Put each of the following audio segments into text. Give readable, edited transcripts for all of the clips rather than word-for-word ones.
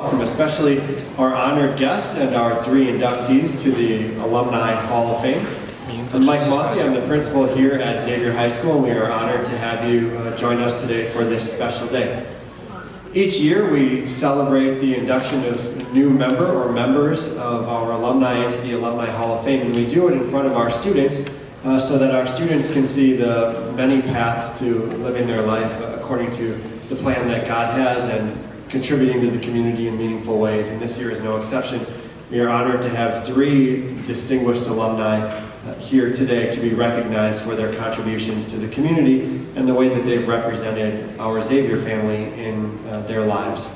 Especially our honored guests and our three inductees to the Alumni Hall of Fame. I'm Mike Motley, I'm the principal here at Xavier High School, and we are honored to have you join us today for this special day. Each year we celebrate the induction of a new member or members of our alumni into the Alumni Hall of Fame, and we do it in front of our students so that our students can see the many paths to living their life according to the plan that God has and contributing to the community in meaningful ways, and this year is no exception. We are honored to have three distinguished alumni here today to be recognized for their contributions to the community and the way that they've represented our Xavier family in their lives.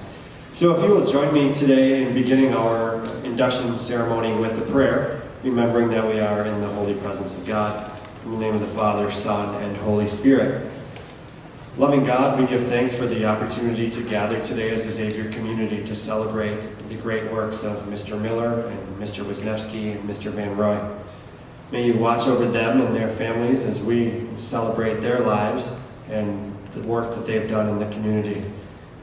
So if you will join me today in beginning our induction ceremony with a prayer, remembering that we are in the holy presence of God. In the name of the Father, Son, and Holy Spirit. Loving God, we give thanks for the opportunity to gather today as a Xavier community to celebrate the great works of Mr. Miller and Mr. Wisniewski and Mr. Van Roy. May you watch over them and their families as we celebrate their lives and the work that they've done in the community.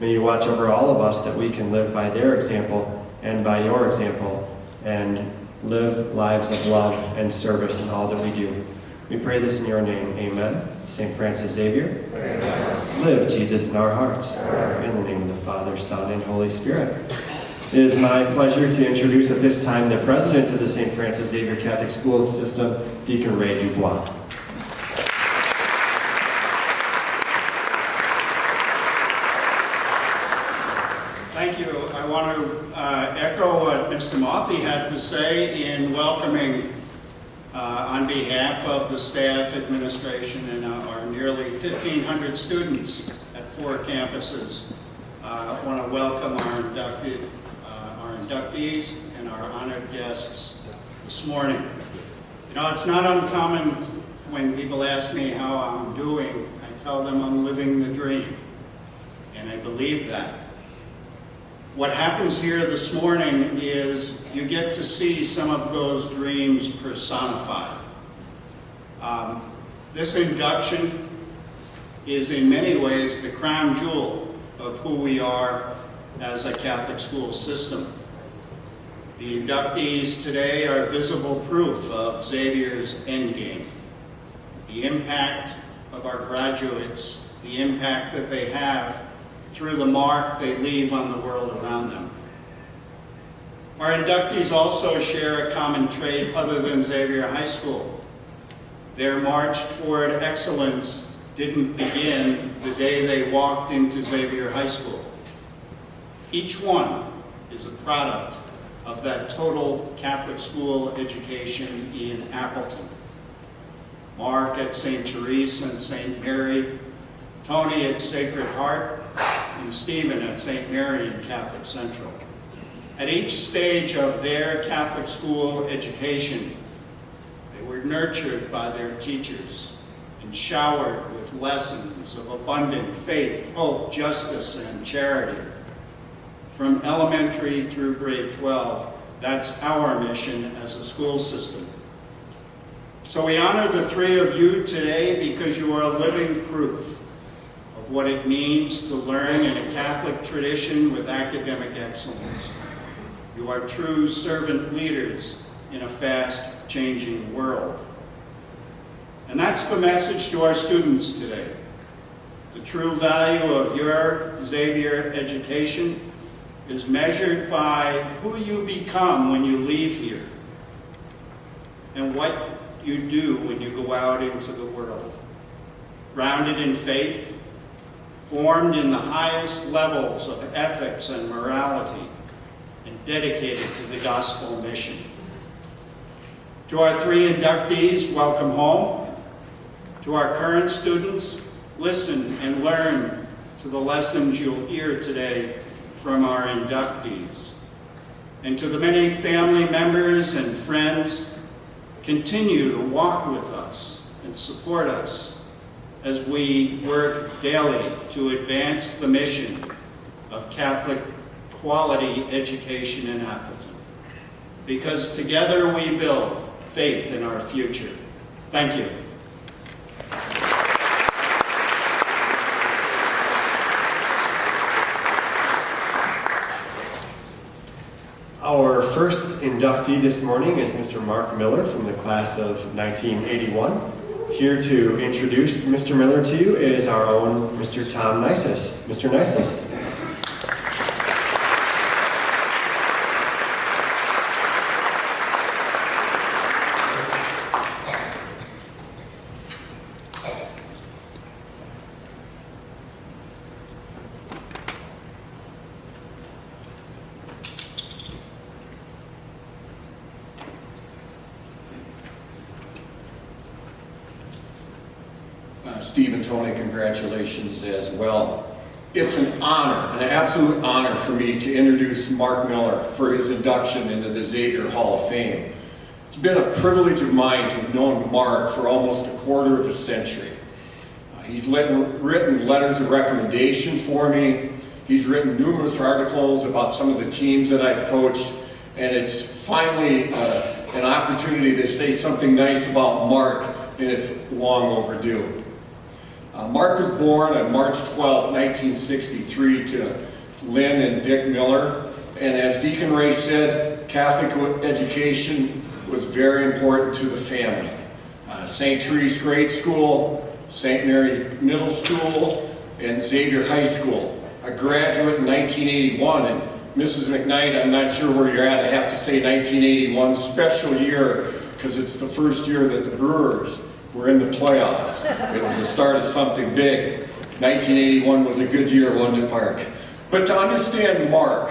May you watch over all of us that we can live by their example and by your example and live lives of love and service in all that we do. We pray this in your name. Amen. St. Francis Xavier. Amen. Live Jesus in our hearts. Amen. In the name of the Father, Son, and Holy Spirit. It is my pleasure to introduce at this time the president of the St. Francis Xavier Catholic School System, Deacon Ray Dubois. Thank you. I want to echo what Mr. Motley had to say in welcoming on behalf of the staff, administration, and our nearly 1,500 students at 4 campuses. I want to welcome our inductees and our honored guests this morning. You know, it's not uncommon when people ask me how I'm doing, I tell them I'm living the dream, and I believe that. What happens here this morning is you get to see some of those dreams personified. This induction is in many ways the crown jewel of who we are as a Catholic school system. The inductees today are visible proof of Xavier's endgame, the impact of our graduates, the impact that they have through the mark they leave on the world around them. Our inductees also share a common trait other than Xavier High School. Their march toward excellence didn't begin the day they walked into Xavier High School. Each one is a product of that total Catholic school education in Appleton. Mark at St. Therese and St. Mary, Tony at Sacred Heart, and Stephen at St. Marian Catholic Central. At each stage of their Catholic school education, they were nurtured by their teachers and showered with lessons of abundant faith, hope, justice, and charity. From elementary through grade 12, that's our mission as a school system. So we honor the three of you today because you are living proof of what it means to learn in a Catholic tradition with academic excellence. You are true servant leaders in a fast-changing world. And that's the message to our students today. The true value of your Xavier education is measured by who you become when you leave here and what you do when you go out into the world. Grounded in faith, formed in the highest levels of ethics and morality, and dedicated to the gospel mission. To our three inductees, welcome home. To our current students, listen and learn to the lessons you'll hear today from our inductees. And to the many family members and friends, continue to walk with us and support us as we work daily to advance the mission of Catholic quality education in Appleton. Because together we build faith in our future. Thank you. first inductee this morning is Mr. Mark Miller from the class of 1981. Here to introduce Mr. Miller to you is our own Mr. Tom Nisus. Mr. Nisus. Steve and Tony, congratulations as well. It's an honor, an absolute honor for me to introduce Mark Miller for his induction into the Xavier Hall of Fame. It's been a privilege of mine to have known Mark for almost a quarter of a century. He's written letters of recommendation for me. He's written numerous articles about some of the teams that I've coached, and it's finally an opportunity to say something nice about Mark, and it's long overdue. Mark was born on March 12, 1963 to Lynn and Dick Miller, and as Deacon Ray said, Catholic education was very important to the family. St. Therese Grade School, St. Mary's Middle School, and Xavier High School. A graduate in 1981, and Mrs. McKnight, I'm not sure where you're at, I have to say 1981, special year, because it's the first year that the Brewers were in the playoffs. It was the start of something big. 1981 was a good year, wasn't it, Park? But to understand Mark,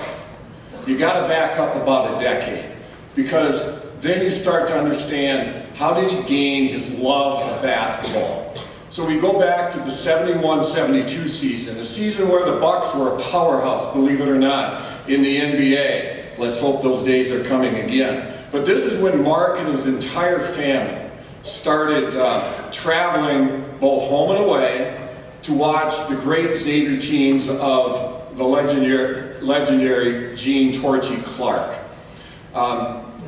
you got to back up about a decade, because then you start to understand how did he gain his love of basketball. So we go back to the 71-72 season, the season where the Bucks were a powerhouse, believe it or not, in the NBA. Let's hope those days are coming again. But this is when Mark and his entire family started traveling both home and away to watch the great Xavier teams of the legendary Gene Torchy Clark.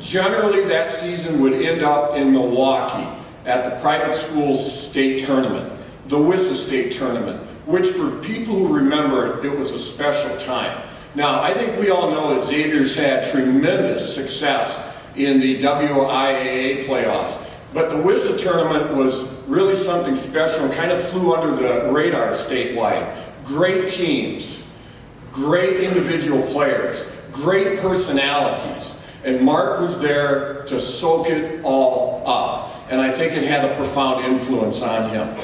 Generally, that season would end up in Milwaukee at the private school's state tournament, the WISA state tournament, which for people who remember, it was a special time. Now, I think we all know that Xavier's had tremendous success in the WIAA playoffs. But the WISA tournament was really something special and kind of flew under the radar statewide. Great teams, great individual players, great personalities. And Mark was there to soak it all up. And I think it had a profound influence on him.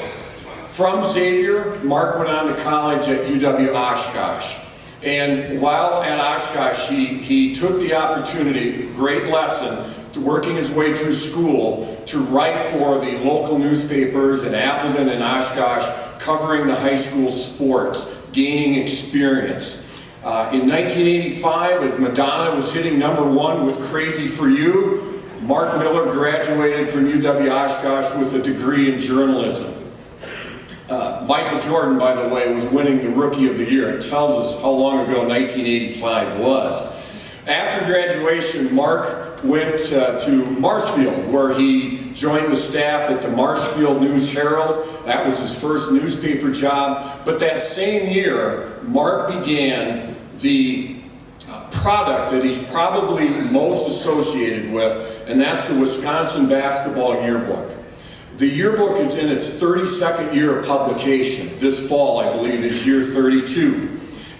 From Xavier, Mark went on to college at UW-Oshkosh. And while at Oshkosh, he took the opportunity, great lesson, to working his way through school to write for the local newspapers in Appleton and Oshkosh, covering the high school sports, gaining experience. In 1985, as Madonna was hitting #1 with Crazy for You, Mark Miller graduated from UW-Oshkosh with a degree in journalism. Michael Jordan, by the way, was winning the Rookie of the Year. It tells us how long ago 1985 was. After graduation, Mark went to Marshfield, where he joined the staff at the Marshfield News-Herald. That was his first newspaper job. But that same year, Mark began the product that he's probably most associated with, and that's the Wisconsin Basketball Yearbook. The yearbook is in its 32nd year of publication. This fall, I believe, is year 32.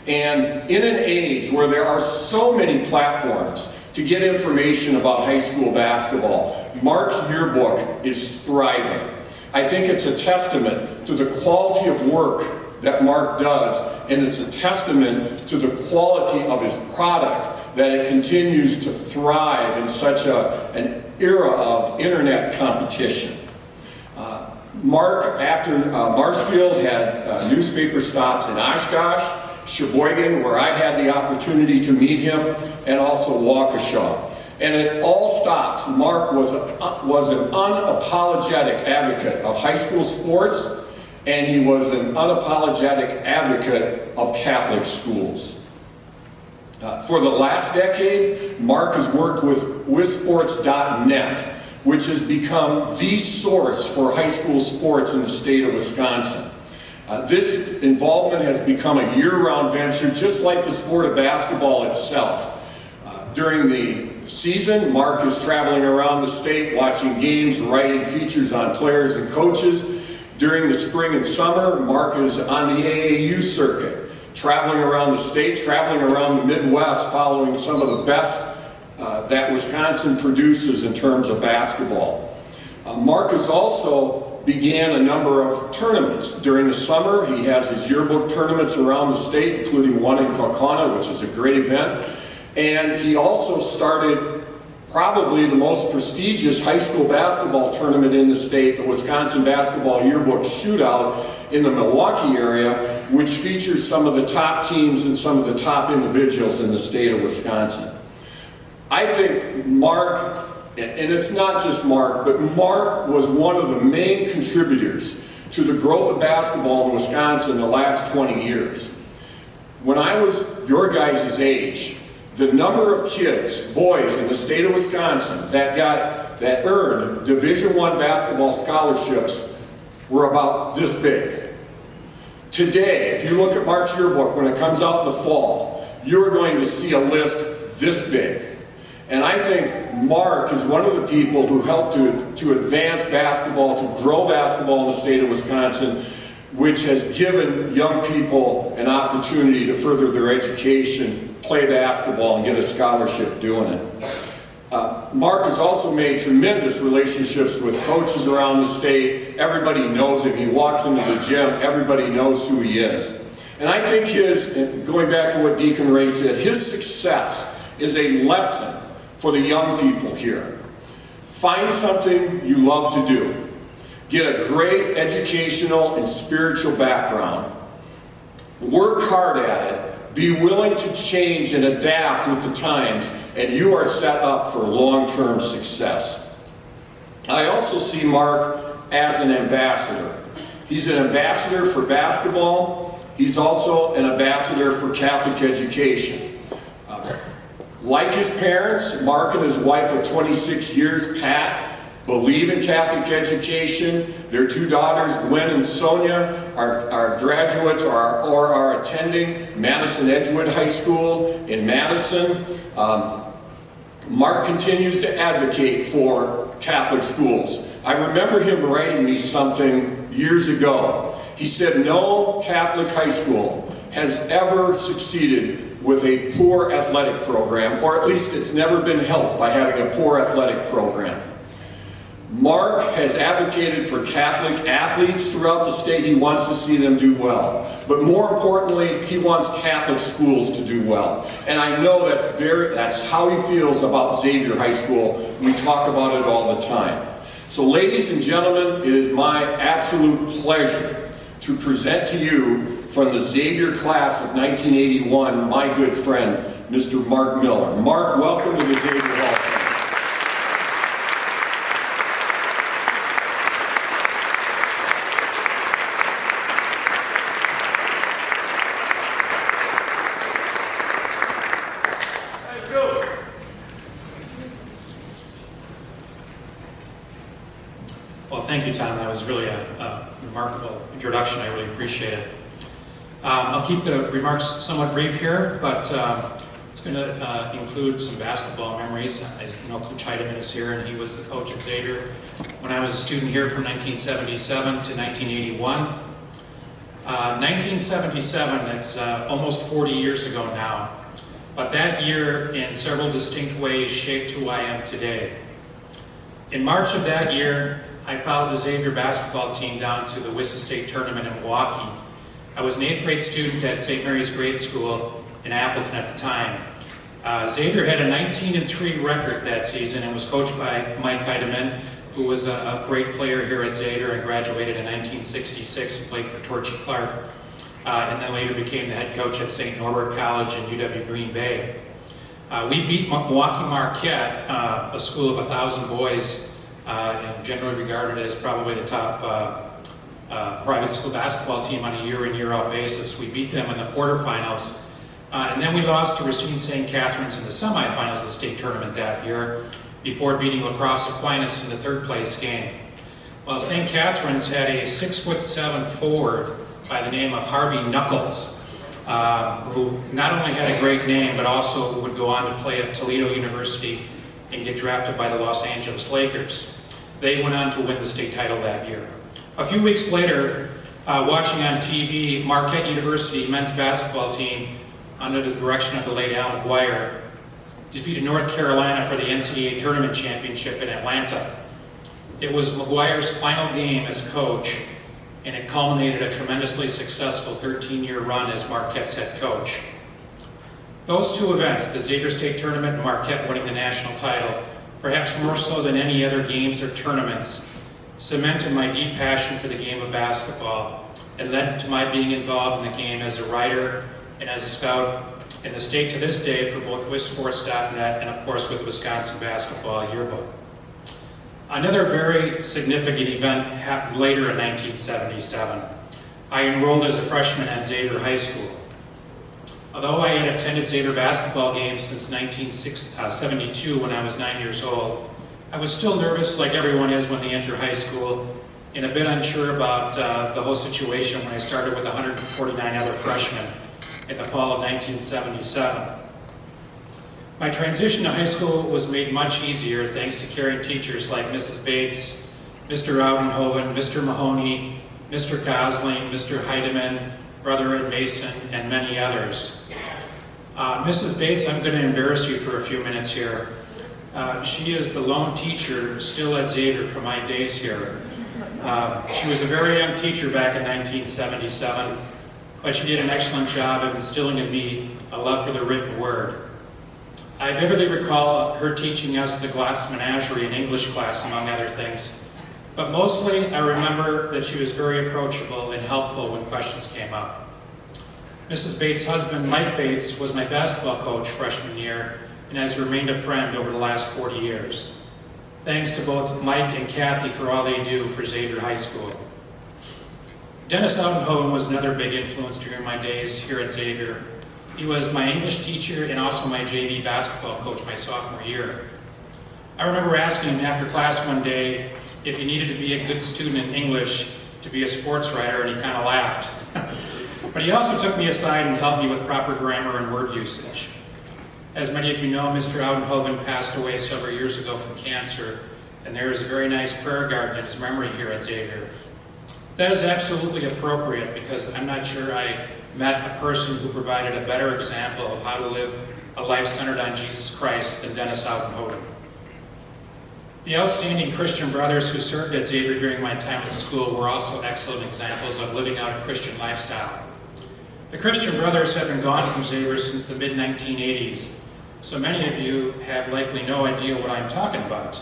And in an age where there are so many platforms to get information about high school basketball, Mark's yearbook is thriving. I think it's a testament to the quality of work that Mark does, and it's a testament to the quality of his product, that it continues to thrive in such an era of internet competition. Mark, after Marshfield, had newspaper stops in Oshkosh, Sheboygan, where I had the opportunity to meet him, and also Waukesha. And at all stops, Mark was an unapologetic advocate of high school sports, and he was an unapologetic advocate of Catholic schools. For the last decade, Mark has worked with wisports.net, which has become the source for high school sports in the state of Wisconsin. This involvement has become a year-round venture, just like the sport of basketball itself. During the season, Mark is traveling around the state, watching games, writing features on players and coaches. During the spring and summer, Mark is on the AAU circuit, traveling around the state, traveling around the Midwest, following some of the best that Wisconsin produces in terms of basketball. Mark has also began a number of tournaments. During the summer, he has his yearbook tournaments around the state, including one in Kaukauna, which is a great event. And he also started probably the most prestigious high school basketball tournament in the state, the Wisconsin Basketball Yearbook Shootout in the Milwaukee area, which features some of the top teams and some of the top individuals in the state of Wisconsin. I think Mark, and it's not just Mark, but Mark was one of the main contributors to the growth of basketball in Wisconsin in the last 20 years. When I was your guys' age, the number of kids, boys in the state of Wisconsin that earned Division I basketball scholarships were about this big. Today, if you look at Mark's yearbook when it comes out in the fall, you're going to see a list this big. And I think Mark is one of the people who helped to advance basketball, to grow basketball in the state of Wisconsin, which has given young people an opportunity to further their education, play basketball, and get a scholarship doing it. Mark has also made tremendous relationships with coaches around the state. Everybody knows him. He walks into the gym, everybody knows who he is. And I think going back to what Deacon Ray said, his success is a lesson for the young people here. Find something you love to do. Get a great educational and spiritual background. Work hard at it. Be willing to change and adapt with the times, and you are set up for long-term success. I also see Mark as an ambassador. He's an ambassador for basketball. He's also an ambassador for Catholic education. Like his parents, Mark and his wife of 26 years, Pat, believe in Catholic education. Their two daughters, Gwen and Sonia, are graduates or are attending Madison Edgewood High School in Madison. Mark continues to advocate for Catholic schools. I remember him writing me something years ago. He said, no Catholic high school has ever succeeded with a poor athletic program, or at least it's never been helped by having a poor athletic program. Mark has advocated for Catholic athletes throughout the state. He wants to see them do well. But more importantly, he wants Catholic schools to do well. And I know that's how he feels about Xavier High School. We talk about it all the time. So ladies and gentlemen, it is my absolute pleasure to present to you from the Xavier class of 1981, my good friend, Mr. Mark Miller. Mark, welcome to the Xavier Hall. Well, thank you, Tom. That was really a remarkable introduction. I really appreciate it. I'll keep the remarks somewhat brief here, but it's going to include some basketball memories. As you know, Coach Heidemann is here, and he was the coach at Xavier when I was a student here from 1977 to 1981. 1977, that's almost 40 years ago now. But that year, in several distinct ways, shaped who I am today. In March of that year, I followed the Xavier basketball team down to the WISA State Tournament in Milwaukee. I was an 8th grade student at St. Mary's Grade School in Appleton at the time. Xavier had a 19-3 record that season and was coached by Mike Heidemann, who was a great player here at Xavier and graduated in 1966 and played for Torchy Clark, and then later became the head coach at St. Norbert College in UW Green Bay. We beat Milwaukee Marquette, a school of 1,000 boys, and generally regarded as probably the top private school basketball team on a year-in, year-out basis. We beat them in the quarterfinals, and then we lost to Racine St. Catherine's in the semifinals of the state tournament that year, before beating La Crosse Aquinas in the third-place game. Well, St. Catherine's had a 6'7" forward by the name of Harvey Knuckles, who not only had a great name, but also would go on to play at Toledo University and get drafted by the Los Angeles Lakers. They went on to win the state title that year. A few weeks later, watching on TV, Marquette University men's basketball team, under the direction of the late Al McGuire, defeated North Carolina for the NCAA tournament championship in Atlanta. It was McGuire's final game as coach, and it culminated a tremendously successful 13-year run as Marquette's head coach. Those two events, the Xavier State Tournament and Marquette winning the national title, perhaps more so than any other games or tournaments, cemented my deep passion for the game of basketball and led to my being involved in the game as a writer and as a scout in the state to this day for both WisSports.net and, of course, with Wisconsin Basketball Yearbook. Another very significant event happened later in 1977. I enrolled as a freshman at Xavier High School. Although I had attended Xavier basketball games since 1972 when I was 9 years old, I was still nervous like everyone is when they enter high school and a bit unsure about the whole situation when I started with 149 other freshmen in the fall of 1977. My transition to high school was made much easier thanks to caring teachers like Mrs. Bates, Mr. Oudenhoven, Mr. Mahoney, Mr. Gosling, Mr. Heidemann, Brother Ed Mason, and many others. Mrs. Bates, I'm going to embarrass you for a few minutes here. She is the lone teacher still at Xavier from my days here. She was a very young teacher back in 1977, but she did an excellent job of instilling in me a love for the written word. I vividly recall her teaching us the Glass Menagerie in English class, among other things. But mostly, I remember that she was very approachable and helpful when questions came up. Mrs. Bates' husband, Mike Bates, was my basketball coach freshman year and has remained a friend over the last 40 years. Thanks to both Mike and Kathy for all they do for Xavier High School. Dennis Oudenhoven was another big influence during my days here at Xavier. He was my English teacher and also my JV basketball coach my sophomore year. I remember asking him after class one day if he needed to be a good student in English to be a sports writer, and he kind of laughed. But he also took me aside and helped me with proper grammar and word usage. As many of you know, Mr. Oudenhoven passed away several years ago from cancer, and there is a very nice prayer garden in his memory here at Xavier. That is absolutely appropriate because I'm not sure I met a person who provided a better example of how to live a life centered on Jesus Christ than Dennis Oudenhoven. The outstanding Christian brothers who served at Xavier during my time at school were also excellent examples of living out a Christian lifestyle. The Christian brothers have been gone from Xavier since the mid-1980s, so many of you have likely no idea what I'm talking about.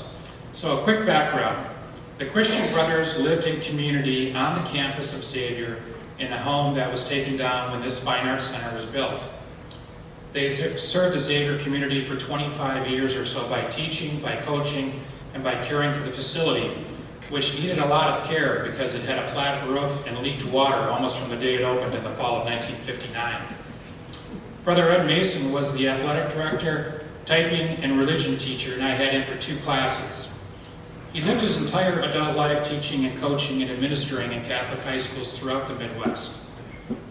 So a quick background. The Christian brothers lived in community on the campus of Xavier in a home that was taken down when this Fine Arts Center was built. They served the Xavier community for 25 years or so by teaching, by coaching, and by caring for the facility, which needed a lot of care because it had a flat roof and leaked water almost from the day it opened in the fall of 1959. Brother Ed Mason was the athletic director, typing, and religion teacher, and I had him for 2 classes. He lived his entire adult life teaching and coaching and administering in Catholic high schools throughout the Midwest.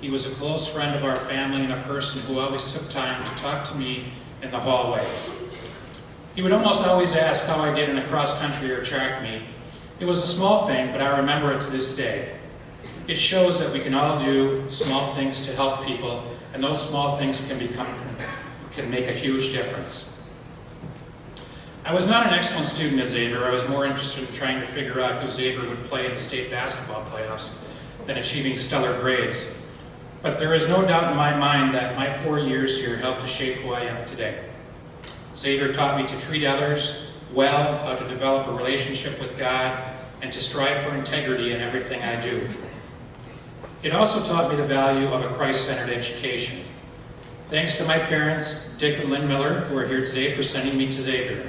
He was a close friend of our family and a person who always took time to talk to me in the hallways. He would almost always ask how I did in a cross-country or track meet. It was a small thing, but I remember it to this day. It shows that we can all do small things to help people, and those small things can make a huge difference. I was not an excellent student at Xavier. I was more interested in trying to figure out who Xavier would play in the state basketball playoffs than achieving stellar grades. But there is no doubt in my mind that my 4 years here helped to shape who I am today. Xavier taught me to treat others well, how to develop a relationship with God, and to strive for integrity in everything I do. It also taught me the value of a Christ-centered education. Thanks to my parents, Dick and Lynn Miller, who are here today, for sending me to Xavier.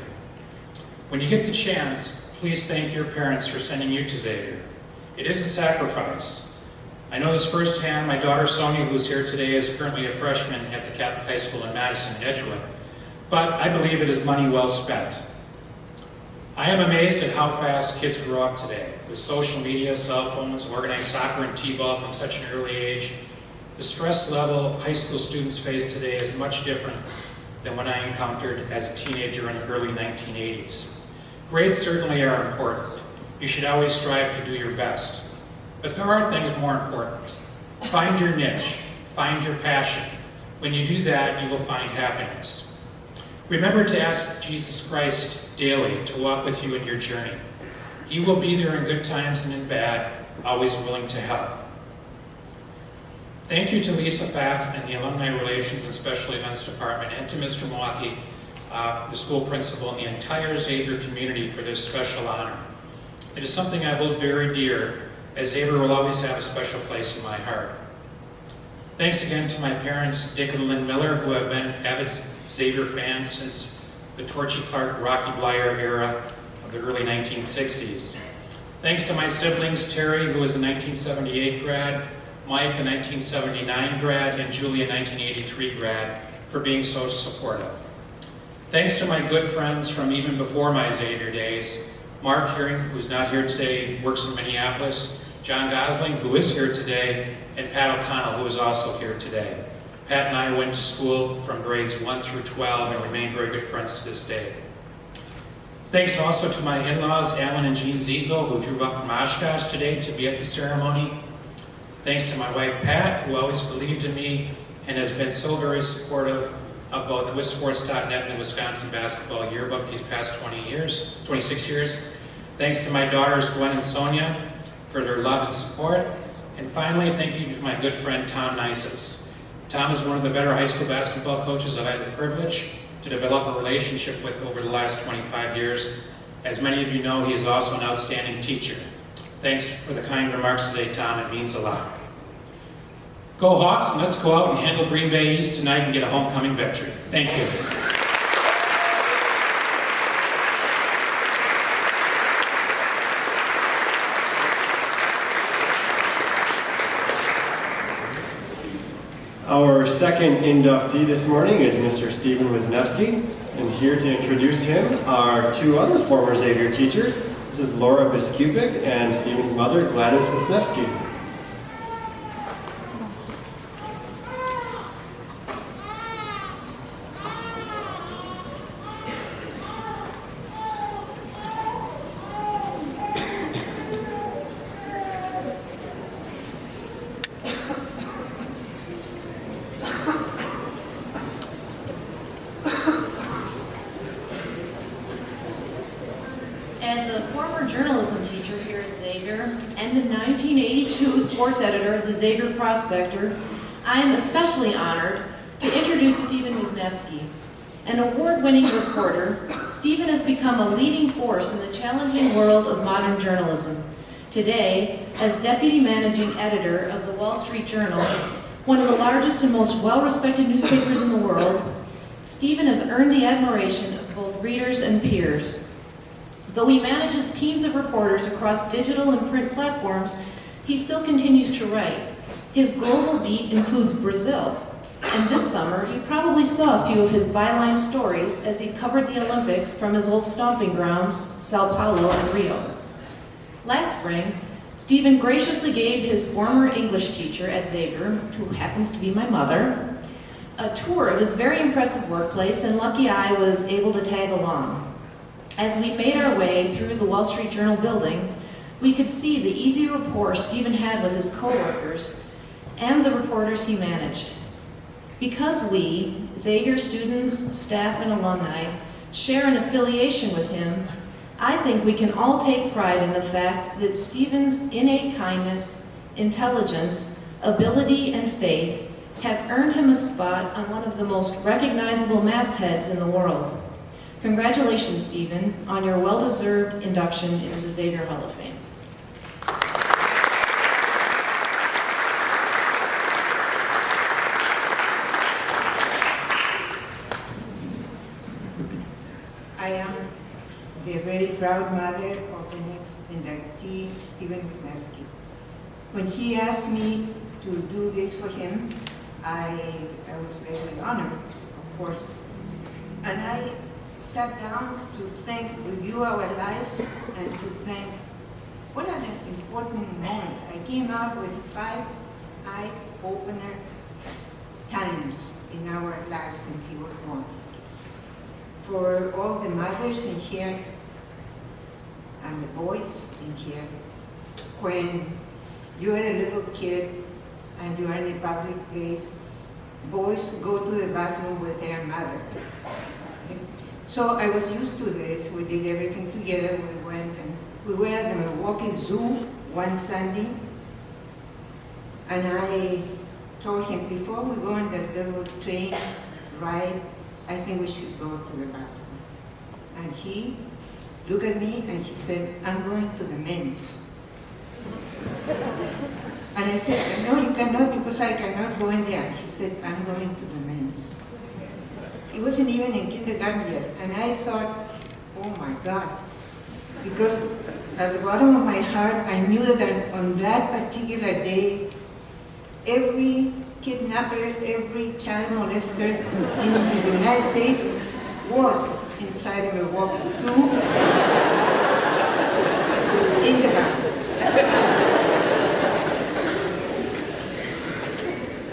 When you get the chance, please thank your parents for sending you to Xavier. It is a sacrifice. I know this firsthand. My daughter Sonia, who's here today, is currently a freshman at the Catholic High School in Madison, Edgewood. But I believe it is money well spent. I am amazed at how fast kids grow up today. With social media, cell phones, organized soccer and t-ball from such an early age, the stress level high school students face today is much different than when I encountered as a teenager in the early 1980s. Grades certainly are important. You should always strive to do your best. But there are things more important. Find your niche. Find your passion. When you do that, you will find happiness. Remember to ask Jesus Christ daily to walk with you in your journey. He will be there in good times and in bad, always willing to help. Thank you to Lisa Pfaff and the Alumni Relations and Special Events Department, and to Mr. Milwaukee, the school principal, and the entire Xavier community for this special honor. It is something I hold very dear, as Xavier will always have a special place in my heart. Thanks again to my parents, Dick and Lynn Miller, who have been avid Xavier fans since the Torchy Clark, Rocky Blyer era of the early 1960s. Thanks to my siblings, Terry, who was a 1978 grad, Mike, a 1979 grad, and Julie, a 1983 grad, for being so supportive. Thanks to my good friends from even before my Xavier days, Mark Hearing, who's not here today, works in Minneapolis, John Gosling, who is here today, and Pat O'Connell, who is also here today. Pat and I went to school from grades 1 through 12 and remain very good friends to this day. Thanks also to my in-laws, Alan and Jean Ziegel, who drove up from Oshkosh today to be at the ceremony. Thanks to my wife, Pat, who always believed in me and has been so very supportive of both WisSports.net and the Wisconsin Basketball Yearbook these past 26 years. Thanks to my daughters, Gwen and Sonia, for their love and support. And finally, thank you to my good friend, Tom Nisus. Tom is one of the better high school basketball coaches I've had the privilege to develop a relationship with over the last 25 years. As many of you know, he is also an outstanding teacher. Thanks for the kind remarks today, Tom. It means a lot. Go Hawks, and let's go out and handle Green Bay East tonight and get a homecoming victory. Thank you. Our second inductee this morning is Mr. Stephen Wisniewski, and here to introduce him are two other former Xavier teachers. This is Laura Biskupik and Stephen's mother, Gladys Wisniewski. As a former journalism teacher here at Xavier and the 1982 sports editor of the Xavier Prospector, I am especially honored to introduce Stephen Wisniewski. An award-winning reporter, Stephen has become a leading force in the challenging world of modern journalism. Today, as deputy managing editor of the Wall Street Journal, one of the largest and most well-respected newspapers in the world, Stephen has earned the admiration of both readers and peers. Though he manages teams of reporters across digital and print platforms, he still continues to write. His global beat includes Brazil, and this summer you probably saw a few of his byline stories as he covered the Olympics from his old stomping grounds, Sao Paulo and Rio. Last spring, Stephen graciously gave his former English teacher at Xavier, who happens to be my mother, a tour of his very impressive workplace, and lucky I was able to tag along. As we made our way through the Wall Street Journal building, we could see the easy rapport Stephen had with his co-workers and the reporters he managed. Because we, Xavier students, staff, and alumni, share an affiliation with him, I think we can all take pride in the fact that Stephen's innate kindness, intelligence, ability, and faith have earned him a spot on one of the most recognizable mastheads in the world. Congratulations, Stephen, on your well-deserved induction into the Xavier Hall of Fame. I am the very proud mother of the next inductee, Stephen Wisniewski. When he asked me to do this for him, I was very honored, of course. And I sat down to review our lives and to think, what are the important moments? I came up with 5 eye-opener times in our lives since he was born. for all the mothers in here and the boys in here, when you are a little kid and you are in a public place, boys go to the bathroom with their mother. Okay? So I was used to this. We did everything together. We went and we were at the Milwaukee Zoo one Sunday, and I told him, before we go on that little train ride, I think we should go to the bathroom. And he looked at me and he said, I'm going to the men's. And I said, no, you cannot, because I cannot go in there. He said, I'm going to the men's. He wasn't even in kindergarten yet. And I thought, oh my God. Because at the bottom of my heart, I knew that on that particular day, every kidnapper, every child molester in the United States was inside the Milwaukee Zoo in the bathroom.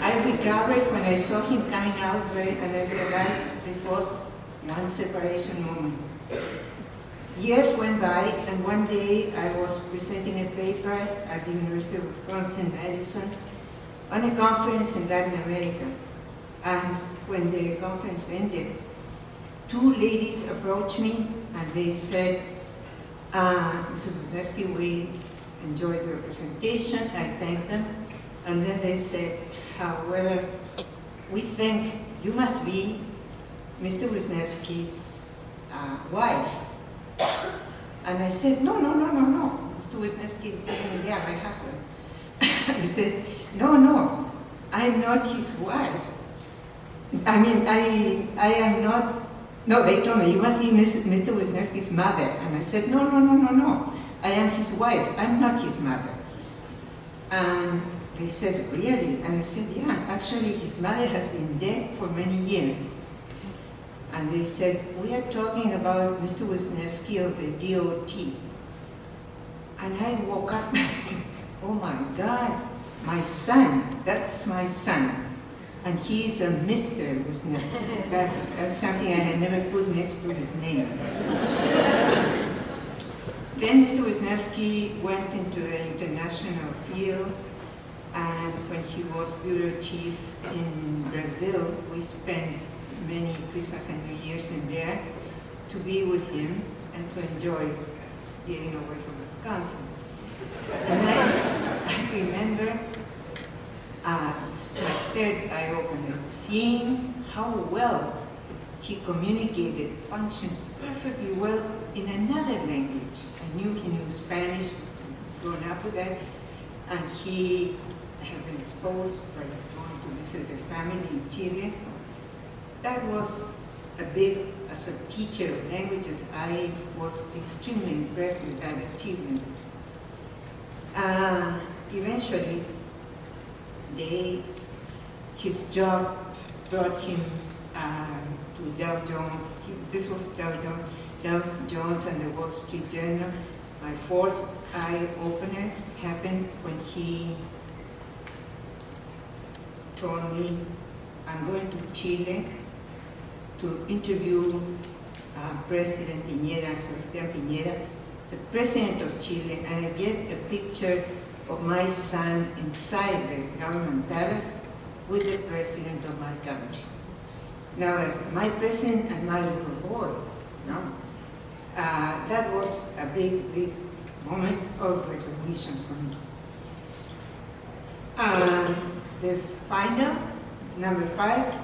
I recovered when I saw him coming out, and I realized this was one separation moment. Years went by, and one day I was presenting a paper at the University of Wisconsin-Madison on a conference in Latin America. And when the conference ended, two ladies approached me and they said, Mrs. Wisniewski, we enjoyed your presentation. I thanked them. And then they said, however, we think you must be Mr. Wisniewski's wife. And I said, no. Mr. Wisniewski is sitting in there, my husband. He said, no, I'm not his wife. I mean, I am not. No, they told me, you must be Mr. Wisniewski's mother. And I said, no, I am his wife. I'm not his mother. And they said, really? And I said, yeah, actually his mother has been dead for many years. And they said, we are talking about Mr. Wisniewski of the DOT. And I woke up and said, oh my God, my son, that's my son. And he is a Mr. Wisniewski. That's something I had never put next to his name. Then Mr. Wisniewski went into the international field, and when he was bureau chief in Brazil, we spent many Christmas and New Years in there to be with him and to enjoy getting away from Wisconsin. And I remember, this is my third eye-opener, seeing how well he communicated, functioned perfectly well in another language. I knew he knew Spanish, grown up with that, and he had been exposed by going to visit the family in Chile. That was a big, as a teacher of languages, I was extremely impressed with that achievement. Eventually, his job brought him to Dow Jones. This was Dow Jones and the Wall Street Journal. My fourth eye-opener happened when he told me, I'm going to Chile to interview President Piñera, Sebastián Piñera, the president of Chile, and I get a picture of my son inside the government palace with the president of my country. Now, as my president and my little boy, no? That was a big, big moment of recognition for me. The final, number 5,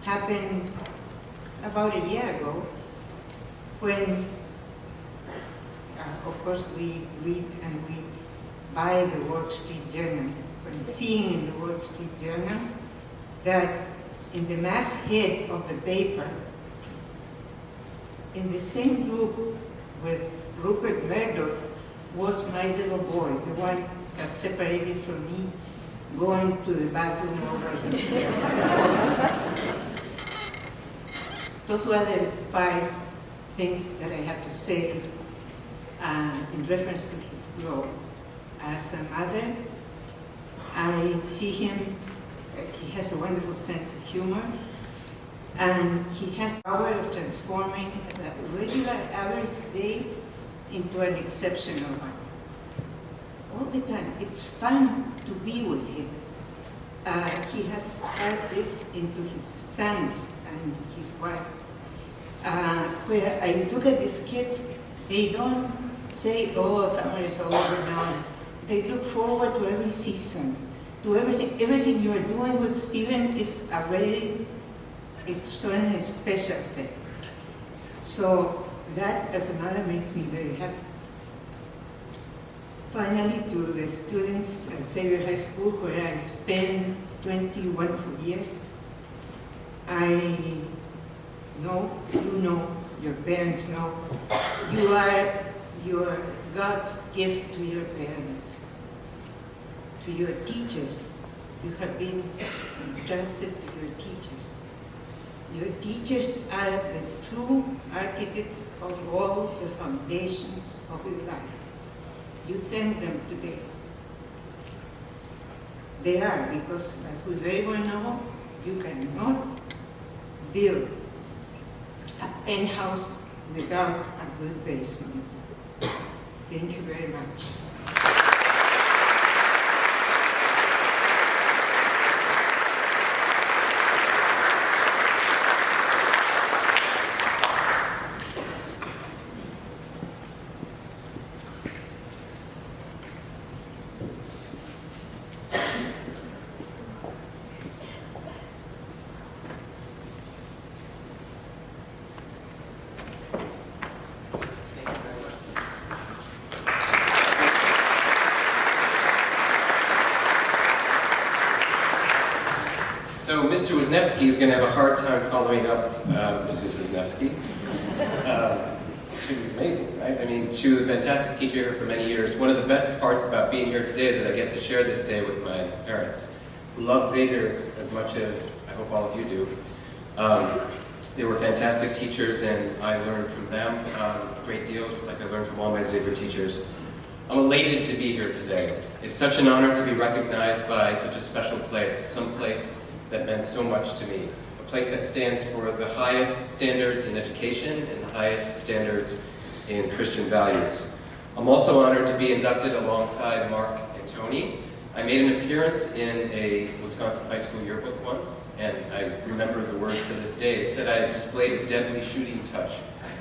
happened about a year ago when, of course, we read and we buy the Wall Street Journal. When seeing in the Wall Street Journal that in the masthead of the paper, in the same group with Rupert Murdoch, was my little boy, the one that separated from me, going to the bathroom over himself. Those were the 5 things that I have to say in reference to his growth. As a mother, I see him, he has a wonderful sense of humor. And he has power of transforming a regular average day into an exceptional one. All the time, it's fun to be with him. He has this into his sons and his wife. Where I look at these kids, they don't say, oh, summer is over now. They look forward to every season, to everything. Everything you are doing with Stephen is a very extraordinary special thing. So that, as a mother, makes me very happy. Finally, to the students at Xavier High School, where I spent 20 wonderful years, I know, you know, your parents know, you are God's gift to your parents, to your teachers. You have been entrusted to your teachers. Your teachers are the true architects of all the foundations of your life. You thank them today. They are, because as we very well know, you cannot build a penthouse without a good basement. Thank you very much. So Mr. Wisniewski is going to have a hard time following up Mrs. Wisniewski. She was amazing, right? I mean, she was a fantastic teacher here for many years. One of the best parts about being here today is that I get to share this day with my parents, who love Xavier's as much as I hope all of you do. They were fantastic teachers, and I learned from them a great deal, just like I learned from all my Xavier teachers. I'm elated to be here today. It's such an honor to be recognized by such a special place, some place that meant so much to me. A place that stands for the highest standards in education and the highest standards in Christian values. I'm also honored to be inducted alongside Mark and Tony. I made an appearance in a Wisconsin high school yearbook once, and I remember the words to this day. It said I displayed a deadly shooting touch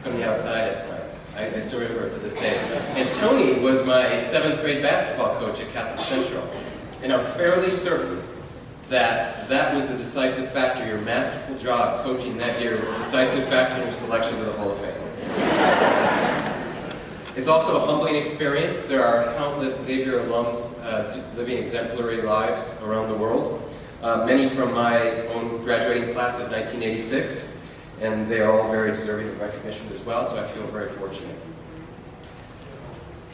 from the outside at times. I still remember it to this day. And Tony was my 7th grade basketball coach at Catholic Central. And I'm fairly certain that was the decisive factor. Your masterful job coaching that year was the decisive factor in your selection to the Hall of Fame. It's also a humbling experience. There are countless Xavier alums living exemplary lives around the world, many from my own graduating class of 1986, and they are all very deserving of recognition as well, so I feel very fortunate.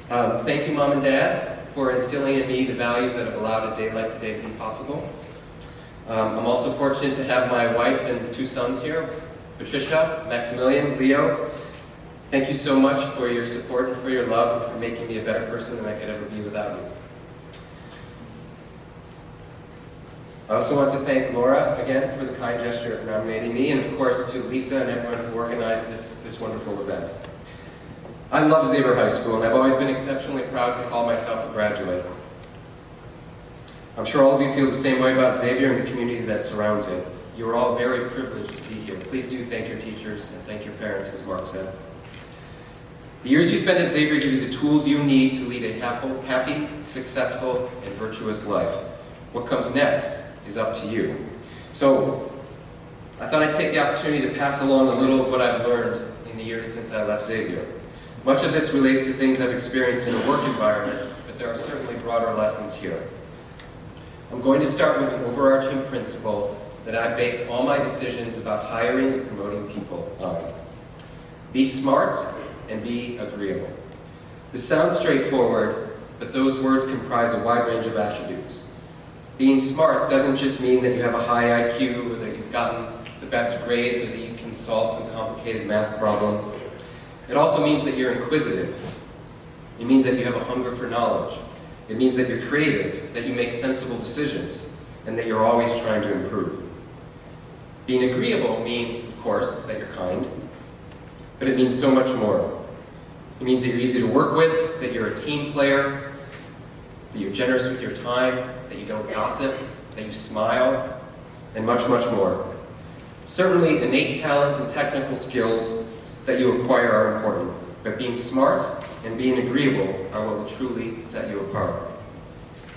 Thank you, Mom and Dad, for instilling in me the values that have allowed a day like today to be possible. I'm also fortunate to have my wife and 2 sons here, Patricia, Maximilian, Leo. Thank you so much for your support and for your love and for making me a better person than I could ever be without you. I also want to thank Laura again for the kind gesture of nominating me, and of course to Lisa and everyone who organized this wonderful event. I love Xavier High School, and I've always been exceptionally proud to call myself a graduate. I'm sure all of you feel the same way about Xavier and the community that surrounds it. You're all very privileged to be here. Please do thank your teachers and thank your parents, as Mark said. The years you spent at Xavier give you the tools you need to lead a happy, successful, and virtuous life. What comes next is up to you. So, I thought I'd take the opportunity to pass along a little of what I've learned in the years since I left Xavier. Much of this relates to things I've experienced in a work environment, but there are certainly broader lessons here. I'm going to start with an overarching principle that I base all my decisions about hiring and promoting people on. Be smart and be agreeable. This sounds straightforward, but those words comprise a wide range of attributes. Being smart doesn't just mean that you have a high IQ or that you've gotten the best grades or that you can solve some complicated math problem. It also means that you're inquisitive. It means that you have a hunger for knowledge. It means that you're creative, that you make sensible decisions, and that you're always trying to improve. Being agreeable means, of course, that you're kind, but it means so much more. It means that you're easy to work with, that you're a team player, that you're generous with your time, that you don't gossip, that you smile, and much, much more. Certainly, innate talent and technical skills that you acquire are important, but being smart and being agreeable are what will truly set you apart.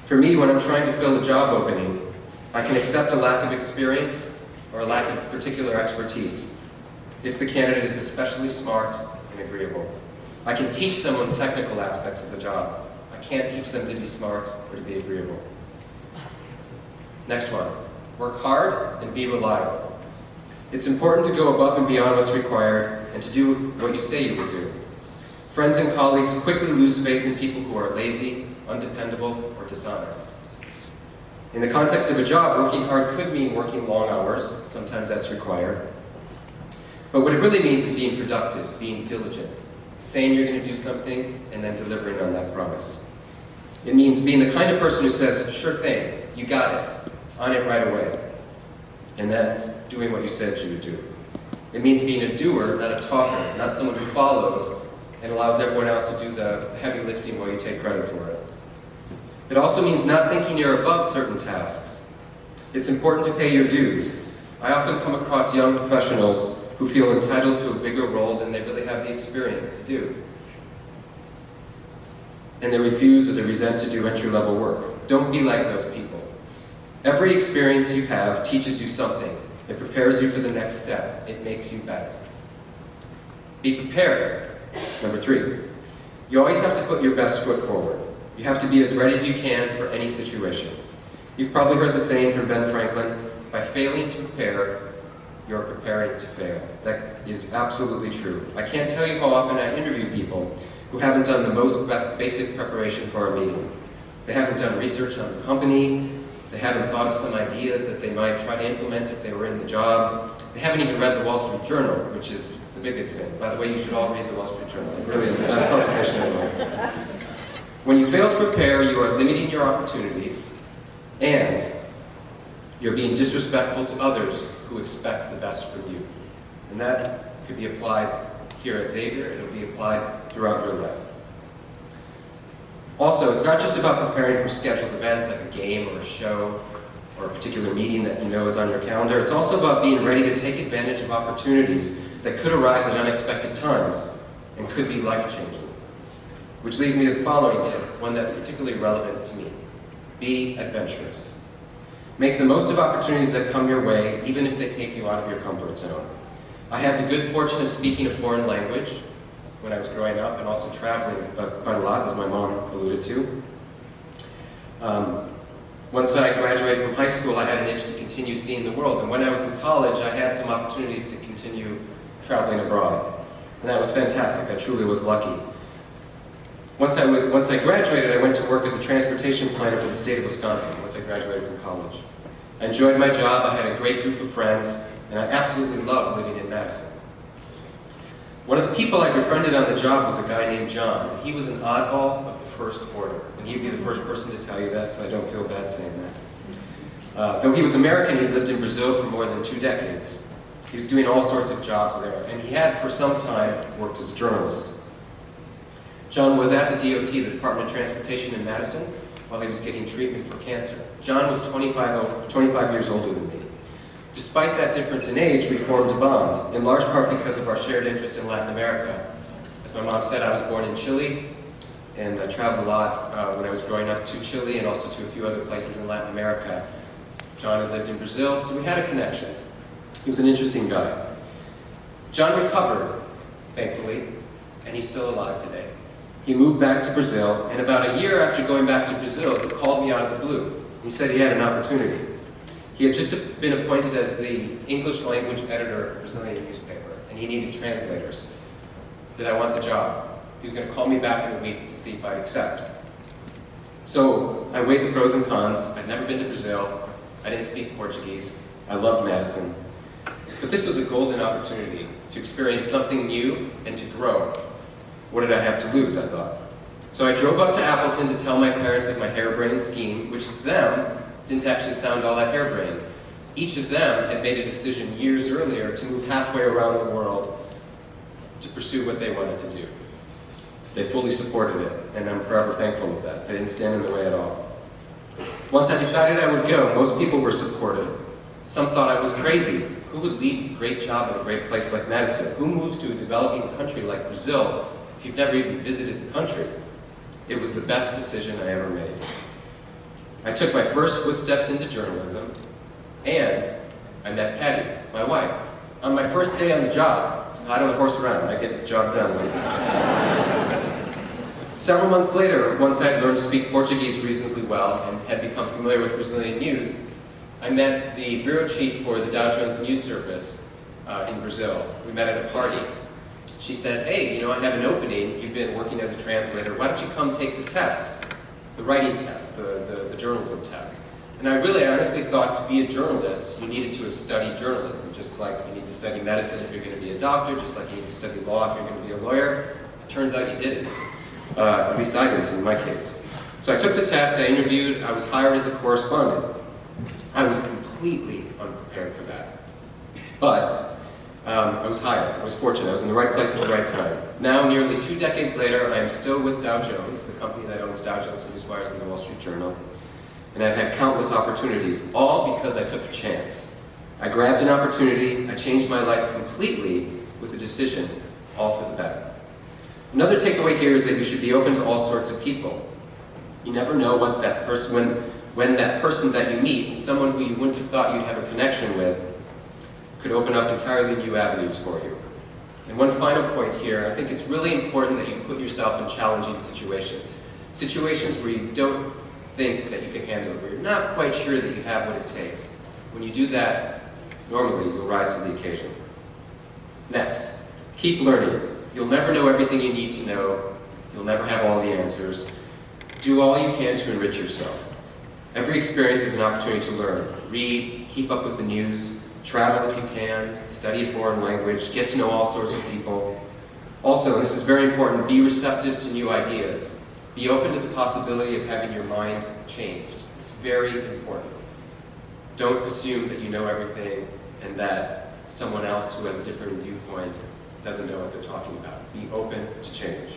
For me, when I'm trying to fill a job opening, I can accept a lack of experience or a lack of particular expertise if the candidate is especially smart and agreeable. I can teach someone technical aspects of the job. I can't teach them to be smart or to be agreeable. Next one, work hard and be reliable. It's important to go above and beyond what's required and to do what you say you will do. Friends and colleagues quickly lose faith in people who are lazy, undependable, or dishonest. In the context of a job, working hard could mean working long hours. Sometimes that's required. But what it really means is being productive, being diligent, saying you're going to do something and then delivering on that promise. It means being the kind of person who says, sure thing, you got it, on it right away, and then doing what you said you would do. It means being a doer, not a talker, not someone who follows and allows everyone else to do the heavy lifting while you take credit for it. It also means not thinking you're above certain tasks. It's important to pay your dues. I often come across young professionals who feel entitled to a bigger role than they really have the experience to do. And they refuse or they resent to do entry-level work. Don't be like those people. Every experience you have teaches you something. It prepares you for the next step. It makes you better. Be prepared. Number 3, you always have to put your best foot forward. You have to be as ready as you can for any situation. You've probably heard the saying from Ben Franklin, by failing to prepare, you're preparing to fail. That is absolutely true. I can't tell you how often I interview people who haven't done the most basic preparation for a meeting. They haven't done research on the company. They haven't thought of some ideas that they might try to implement if they were in the job. They haven't even read the Wall Street Journal, which is the biggest sin. By the way, you should all read the Wall Street Journal. It really is the best publication in the world. When you fail to prepare, you are limiting your opportunities, and you're being disrespectful to others who expect the best from you. And that could be applied here at Xavier. It'll be applied throughout your life. Also, it's not just about preparing for scheduled events like a game or a show or a particular meeting that you know is on your calendar. It's also about being ready to take advantage of opportunities that could arise at unexpected times and could be life-changing. Which leads me to the following tip, one that's particularly relevant to me. Be adventurous. Make the most of opportunities that come your way, even if they take you out of your comfort zone. I had the good fortune of speaking a foreign language when I was growing up, and also traveling quite a lot, as my mom alluded to. Once I graduated from high school, I had an itch to continue seeing the world, and when I was in college, I had some opportunities to continue traveling abroad. And that was fantastic. I truly was lucky. Once I graduated, I went to work as a transportation planner for the state of Wisconsin, once I graduated from college. I enjoyed my job, I had a great group of friends, and I absolutely loved living in Madison. One of the people I befriended on the job was a guy named John. He was an oddball of the first order, and he'd be the first person to tell you that, so I don't feel bad saying that. Though he was American, he'd lived in Brazil for more than 2 decades. He was doing all sorts of jobs there, and he had for some time worked as a journalist. John was at the DOT, the Department of Transportation in Madison, while he was getting treatment for cancer. John was 25 years older than me. Despite that difference in age, we formed a bond, in large part because of our shared interest in Latin America. As my mom said, I was born in Chile, and I traveled a lot when I was growing up to Chile and also to a few other places in Latin America. John had lived in Brazil, so we had a connection. He was an interesting guy. John recovered, thankfully, and he's still alive today. He moved back to Brazil, and about a year after going back to Brazil, he called me out of the blue. He said he had an opportunity. He had just been appointed as the English language editor of a Brazilian newspaper, and he needed translators. Did I want the job? He was going to call me back in a week to see if I'd accept. So I weighed the pros and cons. I'd never been to Brazil. I didn't speak Portuguese. I loved Madison. But this was a golden opportunity to experience something new and to grow. What did I have to lose, I thought. So I drove up to Appleton to tell my parents of my harebrained scheme, which to them didn't actually sound all that harebrained. Each of them had made a decision years earlier to move halfway around the world to pursue what they wanted to do. They fully supported it, and I'm forever thankful of that. They didn't stand in the way at all. Once I decided I would go, most people were supportive. Some thought I was crazy. Who would lead a great job in a great place like Madison? Who moves to a developing country like Brazil if you've never even visited the country? It was the best decision I ever made. I took my first footsteps into journalism, and I met Patty, my wife, on my first day on the job. I don't horse around, I get the job done. Several months later, once I had learned to speak Portuguese reasonably well and had become familiar with Brazilian news, I met the bureau chief for the Dow Jones News Service in Brazil. We met at a party. She said, hey, I have an opening. You've been working as a translator. Why don't you come take the test? The writing test, the journalism test. And I honestly thought to be a journalist, you needed to have studied journalism, just like you need to study medicine if you're going to be a doctor, just like you need to study law if you're going to be a lawyer. It turns out you didn't. At least I didn't in my case. So I took the test, I interviewed, I was hired as a correspondent. I was completely unprepared for that. But I was hired. I was fortunate. I was in the right place at the right time. Now, nearly 2 decades later, I am still with Dow Jones, the company that owns Dow Jones Newswires and the Wall Street Journal. And I've had countless opportunities, all because I took a chance. I grabbed an opportunity, I changed my life completely with a decision, all for the better. Another takeaway here is that you should be open to all sorts of people. You never know what that person, when that person that you meet, someone who you wouldn't have thought you'd have a connection with, could open up entirely new avenues for you. And one final point here, I think it's really important that you put yourself in challenging situations. Situations where you don't think that you can handle it, where you're not quite sure that you have what it takes. When you do that, normally you'll rise to the occasion. Next, keep learning. You'll never know everything you need to know. You'll never have all the answers. Do all you can to enrich yourself. Every experience is an opportunity to learn. Read, keep up with the news, travel if you can, study a foreign language, get to know all sorts of people. Also, and this is very important, be receptive to new ideas. Be open to the possibility of having your mind changed. It's very important. Don't assume that you know everything and that someone else who has a different viewpoint doesn't know what they're talking about. Be open to change.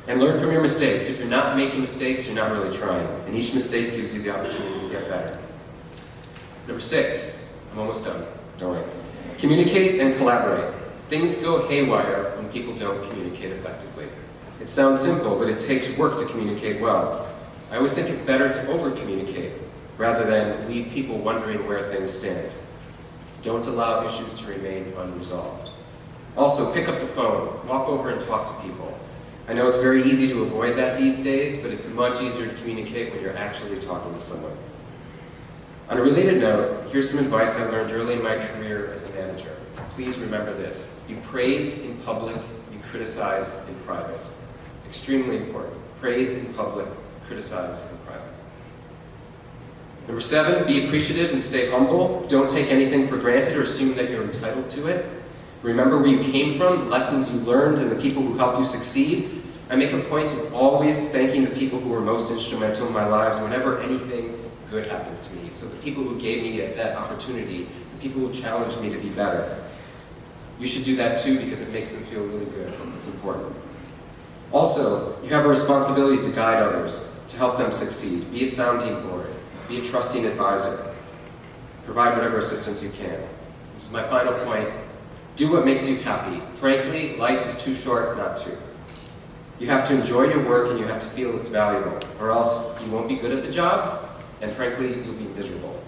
And learn from your mistakes. If you're not making mistakes, you're not really trying. And each mistake gives you the opportunity to get better. Number 6, I'm almost done. Don't worry. Communicate and collaborate. Things go haywire when people don't communicate effectively. It sounds simple, but it takes work to communicate well. I always think it's better to over-communicate rather than leave people wondering where things stand. Don't allow issues to remain unresolved. Also, pick up the phone, walk over and talk to people. I know it's very easy to avoid that these days, but it's much easier to communicate when you're actually talking to someone. On a related note, here's some advice I learned early in my career as a manager. Please remember this. You praise in public, you criticize in private. Extremely important. Praise in public, criticize in private. Number 7, be appreciative and stay humble. Don't take anything for granted or assume that you're entitled to it. Remember where you came from, the lessons you learned, and the people who helped you succeed. I make a point of always thanking the people who were most instrumental in my lives whenever anything good happens to me. So the people who gave me that opportunity, the people who challenged me to be better. You should do that too because it makes them feel really good. It's important. Also, you have a responsibility to guide others, to help them succeed. Be a sounding board. Be a trusting advisor. Provide whatever assistance you can. This is my final point. Do what makes you happy. Frankly, life is too short not to. You have to enjoy your work and you have to feel it's valuable, or else you won't be good at the job, and frankly, you'll be miserable.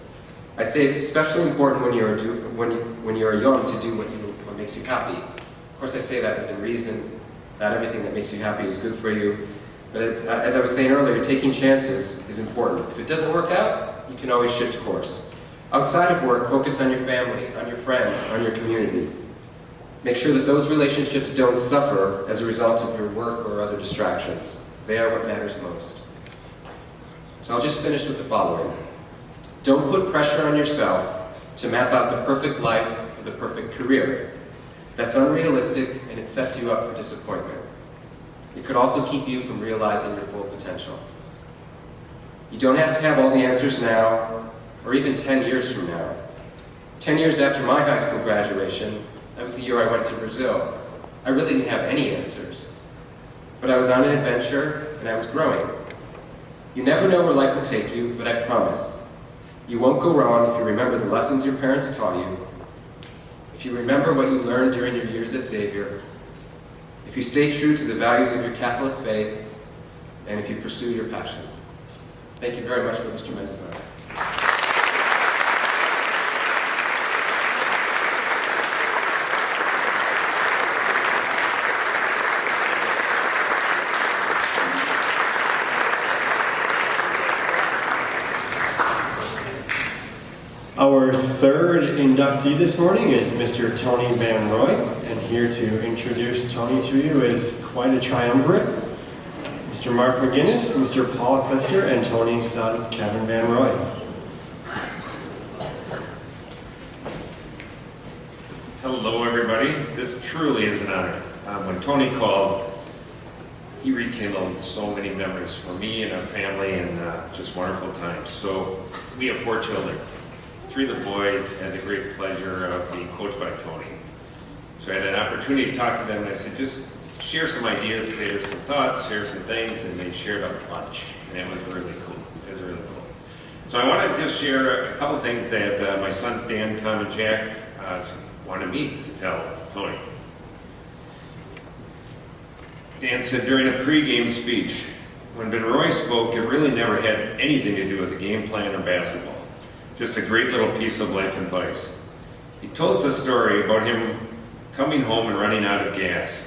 I'd say it's especially important when you're young to do what makes you happy. Of course, I say that within reason. Not everything that makes you happy is good for you. But as I was saying earlier, taking chances is important. If it doesn't work out, you can always shift course. Outside of work, focus on your family, on your friends, on your community. Make sure that those relationships don't suffer as a result of your work or other distractions. They are what matters most. So I'll just finish with the following. Don't put pressure on yourself to map out the perfect life or the perfect career. That's unrealistic and it sets you up for disappointment. It could also keep you from realizing your full potential. You don't have to have all the answers now, or even 10 years from now. 10 years after my high school graduation, that was the year I went to Brazil. I really didn't have any answers. But I was on an adventure, and I was growing. You never know where life will take you, but I promise, you won't go wrong if you remember the lessons your parents taught you, if you remember what you learned during your years at Xavier, if you stay true to the values of your Catholic faith, and if you pursue your passion. Thank you very much for this tremendous honor. Our third inductee this morning is Mr. Tony Van Roy, and here to introduce Tony to you is quite a triumvirate. Mr. Mark McGinnis, Mr. Paul Klister, and Tony's son, Kevin Van Roy. Hello, everybody. This truly is an honor. When Tony called, he rekindled so many memories for me and our family, and just wonderful times. So we have 4 children. 3 of the boys had the great pleasure of being coached by Tony. So I had an opportunity to talk to them, and I said, just share some ideas, share some thoughts, share some things, and they shared up lunch, and it was really cool. It was really cool. So I want to just share a couple of things that my sons Dan, Tom, and Jack wanted me to tell Tony. Dan said during a pregame speech, when Van Roy spoke, it really never had anything to do with the game plan or basketball. Just a great little piece of life advice. He told us a story about him coming home and running out of gas.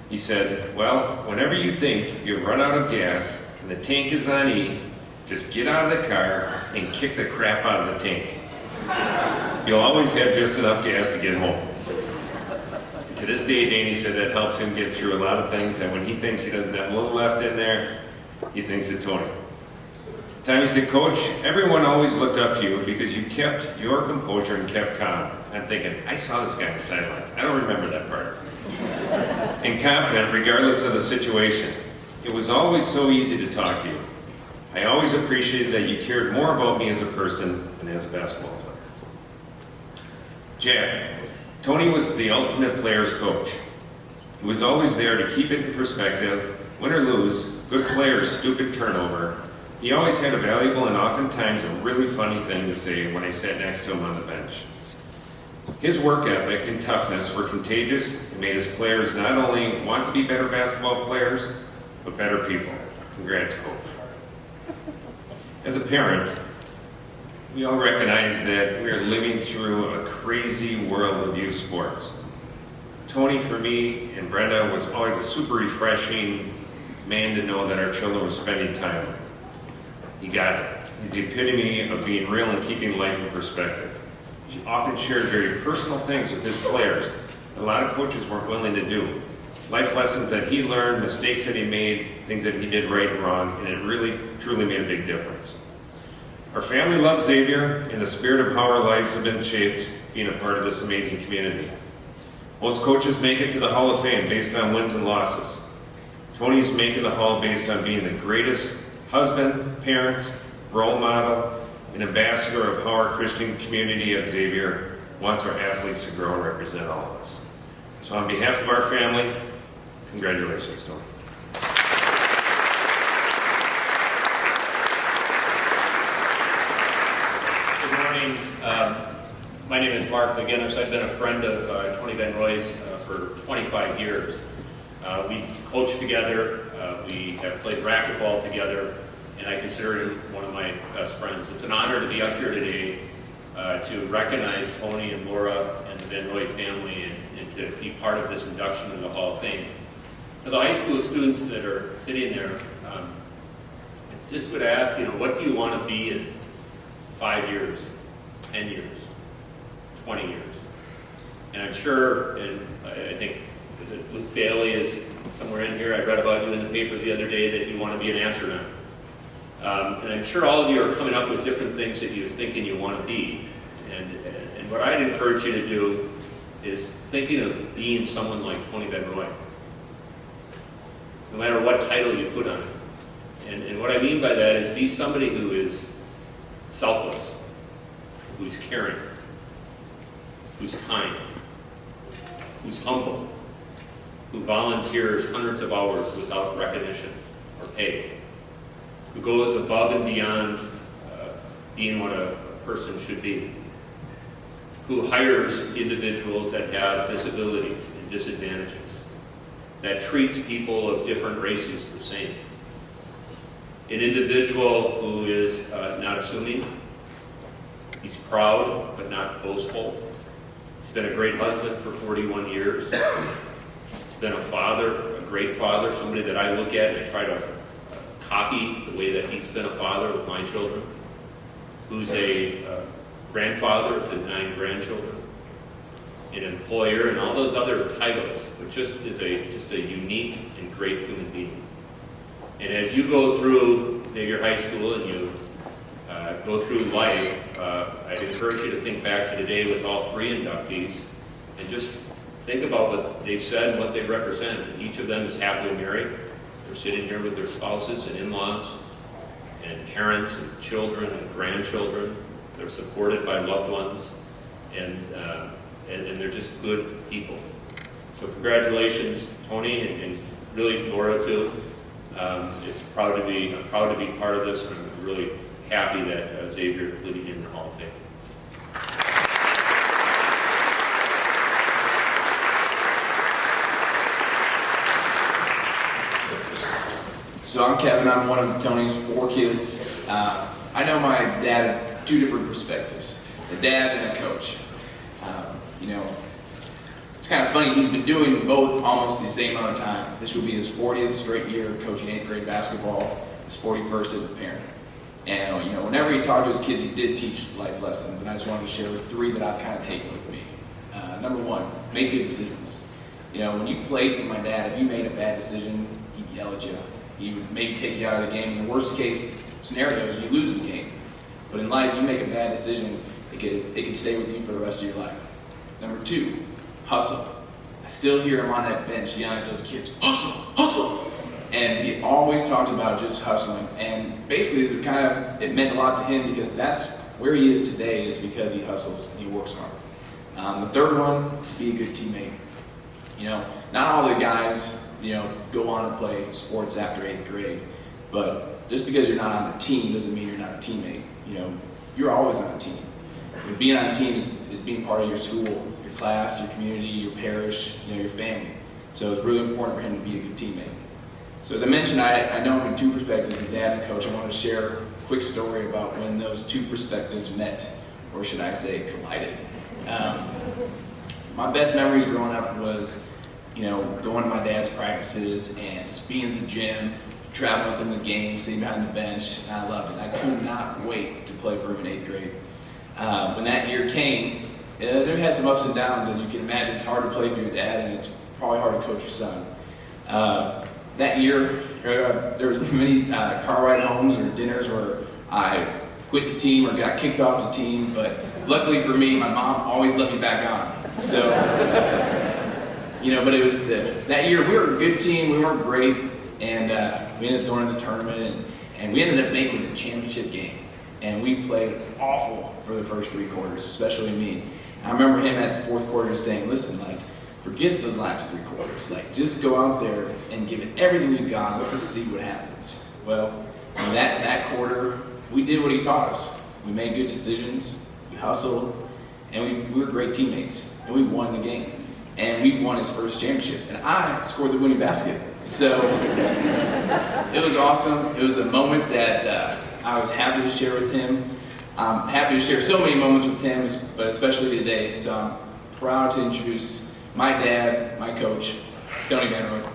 He said, well, whenever you think you've run out of gas and the tank is on E, just get out of the car and kick the crap out of the tank. You'll always have just enough gas to get home. And to this day, Danny said that helps him get through a lot of things, and when he thinks he doesn't have a little left in there, he thinks of Tony. Tommy said, Coach, everyone always looked up to you because you kept your composure and kept calm. I'm thinking, I saw this guy on the sidelines. I don't remember that part. And confident regardless of the situation. It was always so easy to talk to you. I always appreciated that you cared more about me as a person than as a basketball player. Jack, Tony was the ultimate player's coach. He was always there to keep it in perspective, win or lose, good player or stupid turnover. He always had a valuable and oftentimes a really funny thing to say when I sat next to him on the bench. His work ethic and toughness were contagious and made his players not only want to be better basketball players, but better people. Congrats, Coach. As a parent, we all recognize that we are living through a crazy world of youth sports. Tony, for me, and Brenda was always a super refreshing man to know that our children were spending time with. He got it. He's the epitome of being real and keeping life in perspective. He often shared very personal things with his players that a lot of coaches weren't willing to do. Life lessons that he learned, mistakes that he made, things that he did right and wrong, and it really, truly made a big difference. Our family loves Xavier, and the spirit of how our lives have been shaped being a part of this amazing community. Most coaches make it to the Hall of Fame based on wins and losses. Tony's making the Hall based on being the greatest husband, parent, role model, and ambassador of how our Christian community at Xavier wants our athletes to grow and represent all of us. So on behalf of our family, congratulations, Tony. Good morning. My name is Mark McGinnis. I've been a friend of Tony Van Roy's for 25 years. We coached together, we have played racquetball together, and I consider him one of my best friends. It's an honor to be up here today to recognize Tony and Laura and the Van Roy family and to be part of this induction in the Hall of Fame. To the high school students that are sitting there, I just would ask, what do you want to be in 5 years, 10 years, 20 years? And I'm sure, and I think, is it Luke Bailey is somewhere in here? I read about you in the paper the other day that you want to be an astronaut. And I'm sure all of you are coming up with different things that you're thinking you want to be. And what I'd encourage you to do is thinking of being someone like Tony Van Roy, no matter what title you put on it. And what I mean by that is be somebody who is selfless, who's caring, who's kind, who's humble, who volunteers hundreds of hours without recognition or pay, who goes above and beyond being what a person should be, who hires individuals that have disabilities and disadvantages, that treats people of different races the same. An individual who is not assuming, he's proud but not boastful. He's been a great husband for 41 years. He's been a father, a great father, somebody that I look at and I try to copy the way that he's been a father with my children, who's a grandfather to 9 grandchildren, an employer, and all those other titles, but just is just a unique and great human being. And as you go through Xavier High School and you go through life, I'd encourage you to think back to today with all 3 inductees and just think about what they've said and what they represent. And each of them is happily married. They're sitting here with their spouses and in-laws and parents and children and grandchildren. They're supported by loved ones, and they're just good people. So congratulations, Tony, and really Laura too. I'm proud to be part of this, and I'm really happy that Xavier is leading in the Hall of Fame. So I'm Kevin. I'm one of Tony's 4 kids. I know my dad had 2 different perspectives, a dad and a coach. It's kind of funny, he's been doing both almost the same amount of time. This will be his 40th straight year of coaching 8th grade basketball, his 41st as a parent. And whenever he talked to his kids, he did teach life lessons, and I just wanted to share 3 that I've kind of taken with me. Number 1, make good decisions. When you played for my dad, if you made a bad decision, he'd yell at you. He would maybe take you out of the game. In the worst case scenario is you lose the game. But in life, you make a bad decision, it can stay with you for the rest of your life. Number 2, hustle. I still hear him on that bench yelling at those kids, hustle, hustle. And he always talked about just hustling. And basically, it meant a lot to him because that's where he is today is because he hustles and he works hard. The 3rd one is be a good teammate. Not all the guys, go on to play sports after 8th grade. But just because you're not on a team doesn't mean you're not a teammate. You're always on a team. Being on a team is being part of your school, your class, your community, your parish, your family. So it's really important for him to be a good teammate. So as I mentioned, I know him in 2 perspectives, a dad and coach. I want to share a quick story about when those 2 perspectives met, or should I say collided. My best memories growing up was, going to my dad's practices and just being in the gym, traveling with him to games, sitting behind the bench, and I loved it. I could not wait to play for him in 8th grade. When that year came, there had some ups and downs. As you can imagine, it's hard to play for your dad, and it's probably hard to coach your son. That year, there was many car ride homes or dinners where I quit the team or got kicked off the team, but luckily for me, my mom always let me back on. So, but it was that year we were a good team. We weren't great, and we ended up going to the tournament, and we ended up making the championship game. And we played awful for the first 3 quarters, especially me. I remember him at the 4th quarter saying, listen, forget those last 3 quarters. Just go out there and give it everything you got. Let's just see what happens. Well, in that quarter, we did what he taught us. We made good decisions, we hustled, and we were great teammates. And we won the game. And we won his first championship. And I scored the winning basket. So it was awesome. It was a moment that I was happy to share with him. I'm happy to share so many moments with him, but especially today. So I'm proud to introduce my dad, my coach, Tony Van Roy.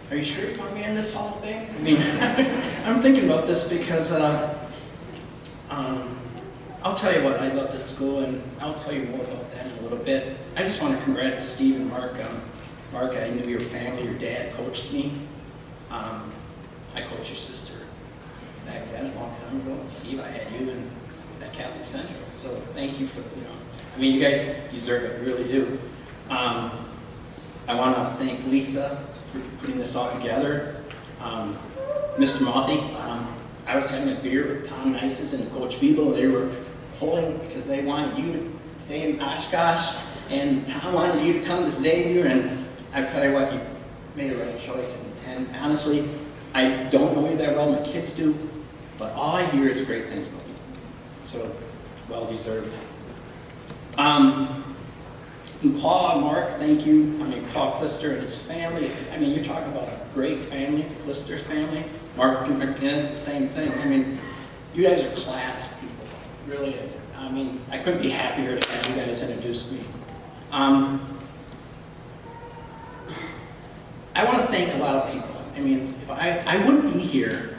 Are you sure you want me in this Hall of Fame? I mean, I'm thinking about this because I'll tell you what, I love this school, and I'll tell you more about that in a little bit. I just want to congratulate Steve and Mark. Mark, I knew your family, your dad coached me. I coached your sister back then, a long time ago. Steve, I had you in at Catholic Central, so thank you for, I mean, you guys deserve it, really do. I want to thank Lisa for putting this all together. Mr. Mothy, I was having a beer with Tom Nices and Coach Bebo. They were pulling because they wanted you to stay in Oshkosh, and Tom wanted you to come to Xavier, and I tell you what, you made the right choice. And honestly, I don't know you that well, my kids do, but all I hear is great things about you. So, well deserved. And Paul and Mark, thank you. I mean, Paul Klister and his family. I mean, you're talking about a great family, the Klister's family. Mark McGinnis, the same thing. I mean, you guys are class people, really is. I mean, I couldn't be happier to have you guys introduce me. I want to thank a lot of people. I mean, if I wouldn't be here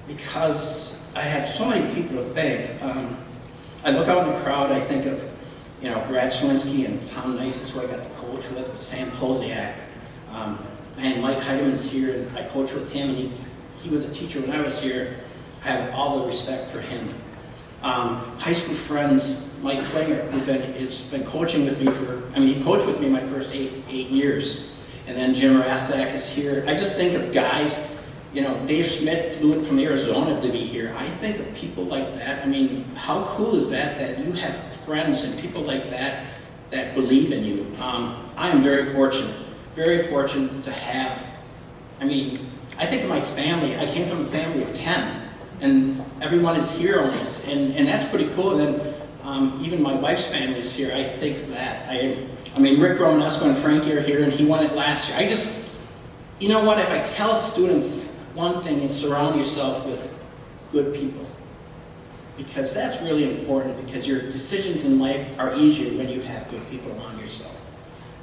because I have so many people to thank. I look out in the crowd, I think of, Brad Swinski and Tom Nices, who I got to coach with Sam Posiak. And Mike Heideman's here, and I coach with him, and he was a teacher when I was here. I have all the respect for him. High school friends, Mike Klinger, has been coaching with me he coached with me my first eight years. And then Jim Rasak is here. I just think of guys, Dave Schmidt flew in from Arizona to be here. I think of people like that. I mean, how cool is that you have friends and people like that believe in you. I am very fortunate to have, I think of my family. I came from a family of 10, and everyone is here almost, and that's pretty cool. And then even my wife's family is here. I think of that. Rick Romanesco and Frankie are here, and he won it last year. You know what, if I tell students one thing is surround yourself with good people. Because that's really important, because your decisions in life are easier when you have good people around yourself.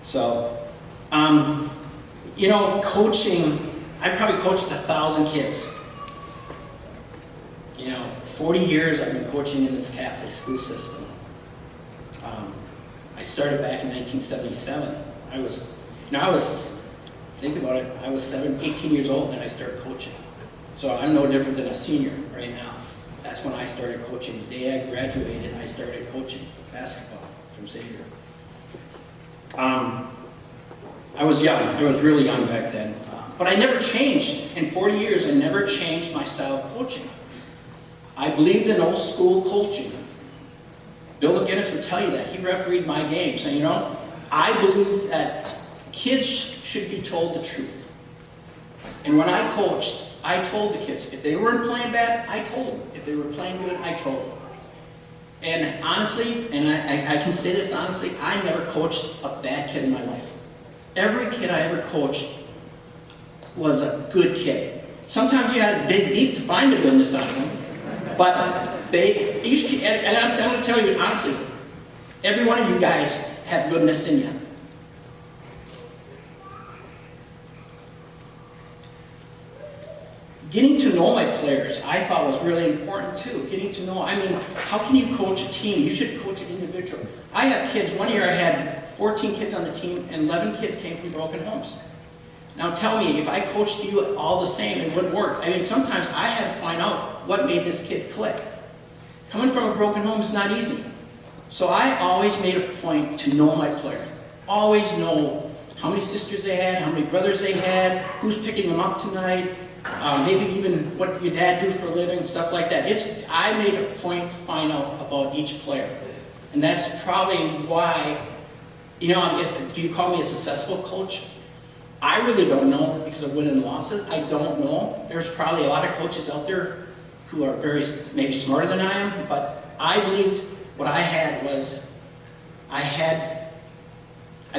So, coaching, I probably coached 1,000 kids. 40 years I've been coaching in this Catholic school system. I started back in 1977. Think about it, I was 18 years old when I started coaching. So I'm no different than a senior right now. That's when I started coaching. The day I graduated, I started coaching basketball from Xavier. I was young. I was really young back then. But I never changed. In 40 years, I never changed my style of coaching. I believed in old school coaching. Bill McGinnis would tell you that. He refereed my games. And I believed that kids should be told the truth. And when I coached, I told the kids, if they weren't playing bad, I told them. If they were playing good, I told them. And honestly, and I can say this honestly, I never coached a bad kid in my life. Every kid I ever coached was a good kid. Sometimes you had to dig deep to find the goodness out of them. But each kid, and I'm going to tell you honestly, every one of you guys have goodness in you. Getting to know my players, I thought was really important too. Getting to know, how can you coach a team? You should coach an individual. I have kids, one year I had 14 kids on the team and 11 kids came from broken homes. Now tell me, if I coached you all the same, it wouldn't work. Sometimes I had to find out what made this kid click. Coming from a broken home is not easy. So I always made a point to know my players. Always know how many sisters they had, how many brothers they had, who's picking them up tonight, maybe even what your dad do for a living, stuff like that. I made a point to find out about each player. And that's probably why, do you call me a successful coach? I really don't know because of wins and losses. I don't know. There's probably a lot of coaches out there who are maybe smarter than I am, but I believed what I had was, I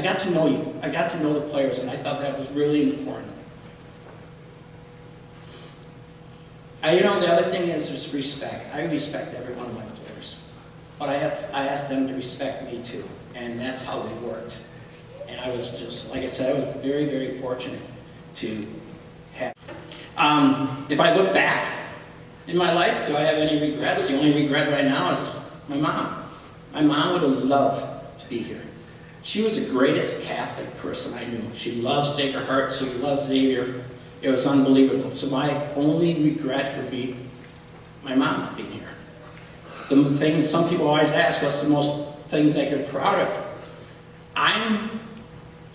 got to know you. I got to know the players, and I thought that was really important. The other thing is just respect. I respect every one of my players. But I asked them to respect me too. And that's how we worked. And I was just, like I said, I was very, very fortunate. to have. If I look back in my life, do I have any regrets? The only regret right now is my mom. My mom would have loved to be here. She was the greatest Catholic person I knew. She loved Sacred Heart, she loved Xavier. It was unbelievable. So my only regret would be my mom not being here. The thing some people always ask, what's the most things that you're proud of? I'm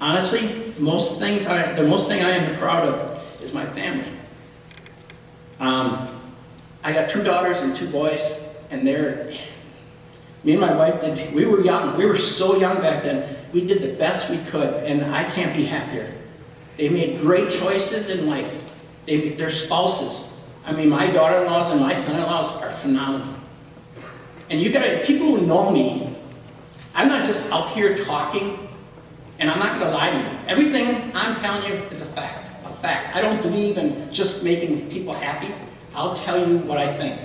honestly, the most thing I am proud of is my family. I got 2 daughters and 2 boys, and me and my wife we were young. We were so young back then. We did the best we could, and I can't be happier. They made great choices in life. Their spouses. I mean, my daughter-in-laws and my son-in-laws are phenomenal. And people who know me, I'm not just out here talking, and I'm not going to lie to you. Everything I'm telling you is a fact. A fact. I don't believe in just making people happy. I'll tell you what I think.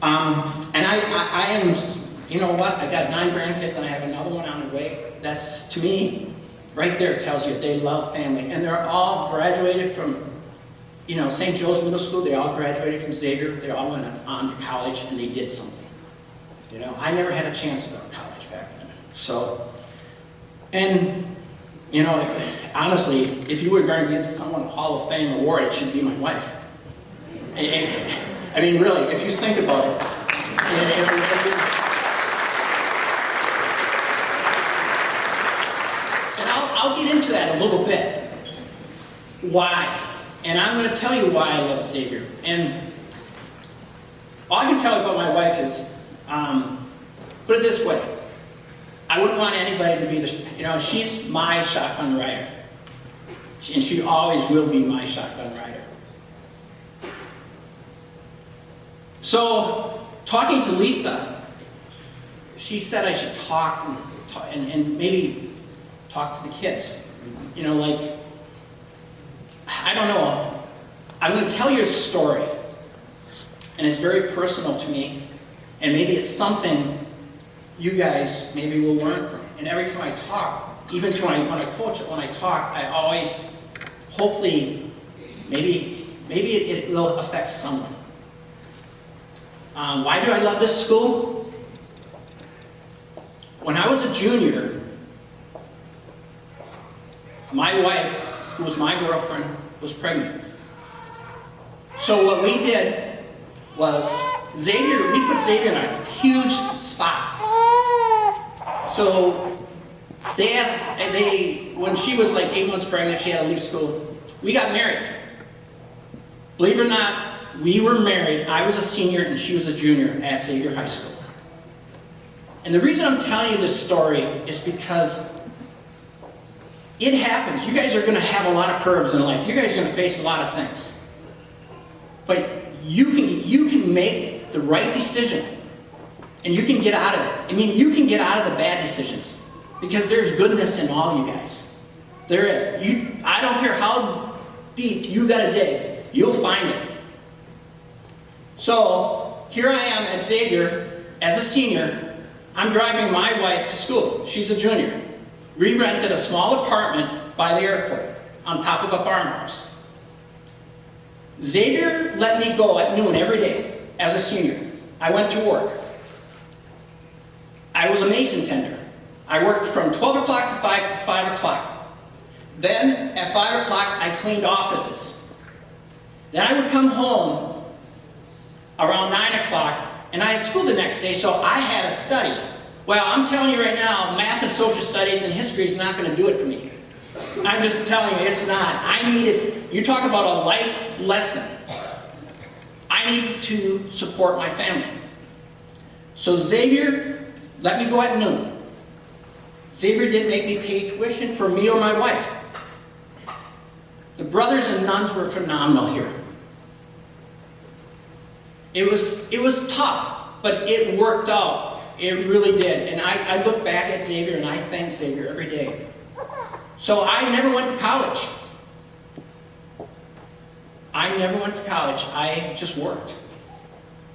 And I am, you know what? I got 9 grandkids, and I have another one on the way. That's, to me, right there tells you they love family. And they're all graduated from, St. Joe's Middle School. They all graduated from Xavier. They all went on to college, and they did something. I never had a chance to go to college back then. So, and, honestly, if you were going to give someone a Hall of Fame award, it should be my wife. And, I mean, really, if you think about it, and I'll get into that a little bit. Why? And I'm going to tell you why I love Xavier. And all I can tell you about my wife is, put it this way, I wouldn't want anybody to be she's my shotgun rider. And she always will be my shotgun rider. So, talking to Lisa, she said I should talk and maybe talk to the kids. I don't know. I'm going to tell you a story. And it's very personal to me. And maybe it's something you guys maybe will learn from. And every time I talk, even when I coach, when I talk, I always, hopefully, maybe it will affect someone. Why do I love this school? When I was a junior, my wife, who was my girlfriend, was pregnant. So what we did was, we put Xavier in a huge spot. So when she was like 8 months pregnant, she had to leave school. We got married. Believe it or not, we were married. I was a senior and she was a junior at Xavier High School. And the reason I'm telling you this story is because it happens. You guys are going to have a lot of curves in life. You guys are going to face a lot of things. But you can make the right decision and you can get out of it. I mean, you can get out of the bad decisions because there's goodness in all you guys. There is. I don't care how deep you got to dig, you'll find it. So, here I am at Xavier as a senior. I'm driving my wife to school. She's a junior. We rented a small apartment by the airport on top of a farmhouse. Xavier let me go at noon every day as a senior. I went to work. I was a mason tender. I worked from 12 o'clock to 5 o'clock. Then, at 5 o'clock, I cleaned offices. Then I would come home around 9 o'clock, and I had school the next day, so I had to study. Well, I'm telling you right now, math and social studies and history is not going to do it for me. I'm just telling you, it's not. You talk about a life lesson. I need to support my family. So Xavier let me go at noon. Xavier didn't make me pay tuition for me or my wife. The brothers and nuns were phenomenal here. It was tough, but it worked out. It really did. And I look back at Xavier and I thank Xavier every day. So I never went to college. I just worked.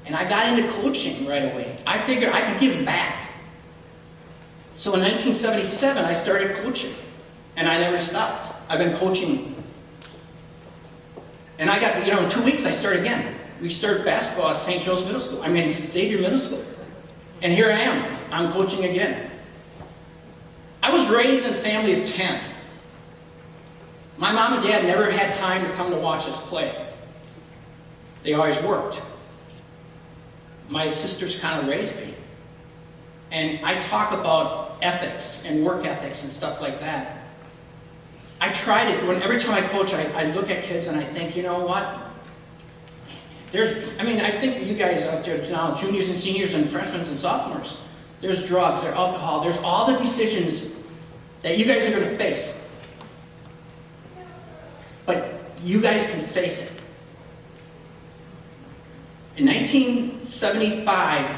And I got into coaching right away. I figured I could give back. So in 1977, I started coaching. And I never stopped. I've been coaching And I got, in 2 weeks I start again. We started basketball at St. Joe's Middle School. Xavier Middle School. And here I am. I'm coaching again. I was raised in a family of 10. My mom and dad never had time to come to watch us play. They always worked. My sisters kind of raised me. And I talk about ethics and work ethics and stuff like that. I tried it. Every time I coach, I look at kids and I think, you know what? I think you guys out there now, juniors and seniors and freshmen and sophomores, there's drugs, there's alcohol, there's all the decisions that you guys are going to face. But you guys can face it. In 1975,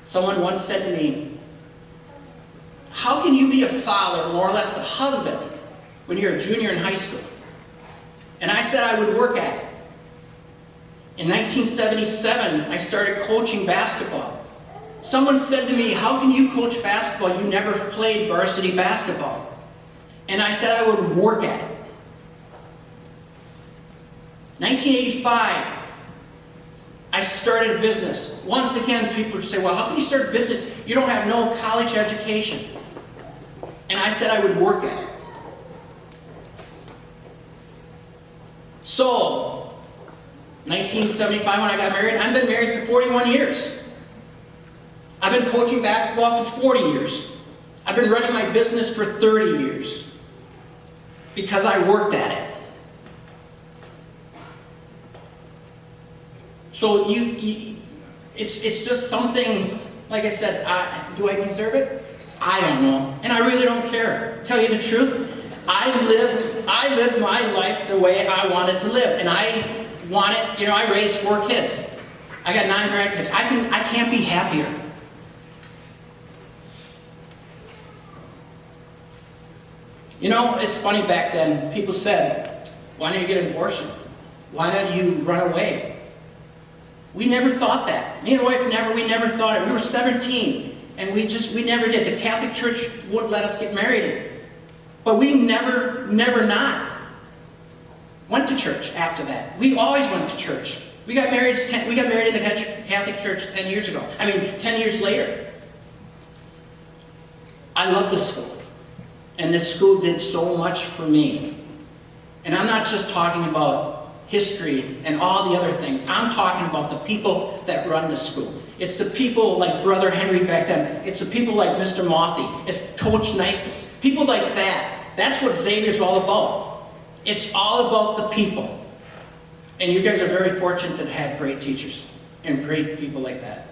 someone once said to me, how can you be a father, more or less a husband, when you're a junior in high school? And I said I would work at it. In 1977, I started coaching basketball. Someone said to me, how can you coach basketball? You never played varsity basketball. And I said I would work at it. 1985, I started a business. Once again, people would say, well, how can you start a business? You don't have no college education. And I said I would work at it. So, 1975 when I got married, I've been married for 41 years. I've been coaching basketball for 40 years. I've been running my business for 30 years. Because I worked at it. So it's just something, like I said, do I deserve it? I don't know. And I really don't care. Tell you the truth, I lived my life the way I wanted to live. And I raised 4 kids. I got 9 grandkids. I can't be happier. It's funny back then, people said, why don't you get an abortion? Why don't you run away? We never thought that. Me and my wife we never thought it. We were 17, and we never did. The Catholic Church wouldn't let us get married. But we never not went to church after that. We always went to church. We got married in the Catholic Church 10 years ago. 10 years later. I love this school. And this school did so much for me. And I'm not just talking about history and all the other things. I'm talking about the people that run the school. It's the people like Brother Henry back then. It's the people like Mr. Mothy. It's Coach Nices. People like that. That's what Xavier's all about. It's all about the people. And you guys are very fortunate to have great teachers and great people like that.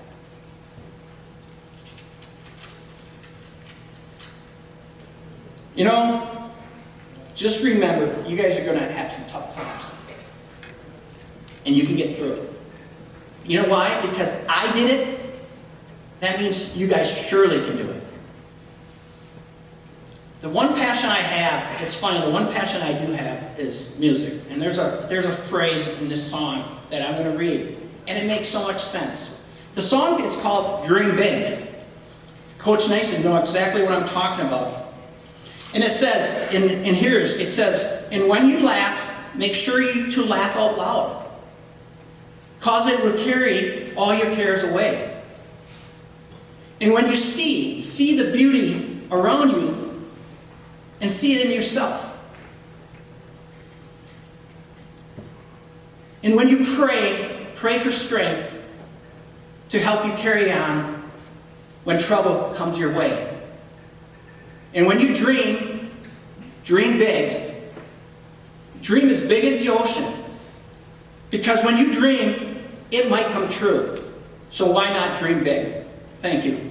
Just remember, you guys are going to have some tough times. And you can get through it. You know why? Because I did it. That means you guys surely can do it. The one passion I have, it's funny, the one passion I do have is music. And there's a phrase in this song that I'm going to read. And it makes so much sense. The song is called Dream Big. Coach Nason knows exactly what I'm talking about. And it says, it says, and when you laugh, make sure you to laugh out loud. Cause it will carry all your cares away. And when you see the beauty around you and see it in yourself. And when you pray for strength to help you carry on when trouble comes your way. And when you dream big. Dream as big as the ocean. Because when you dream, it might come true. So why not dream big? Thank you.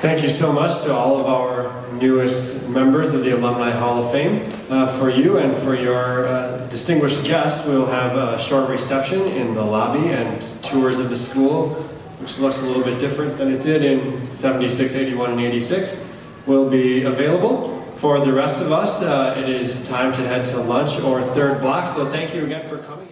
Thank you so much to all of our newest members of the Alumni Hall of Fame. For you and for your distinguished guests, we'll have a short reception in the lobby and tours of the school, which looks a little bit different than it did in 76, 81, and 86, will be available. For the rest of us, it is time to head to lunch or third block, so thank you again for coming.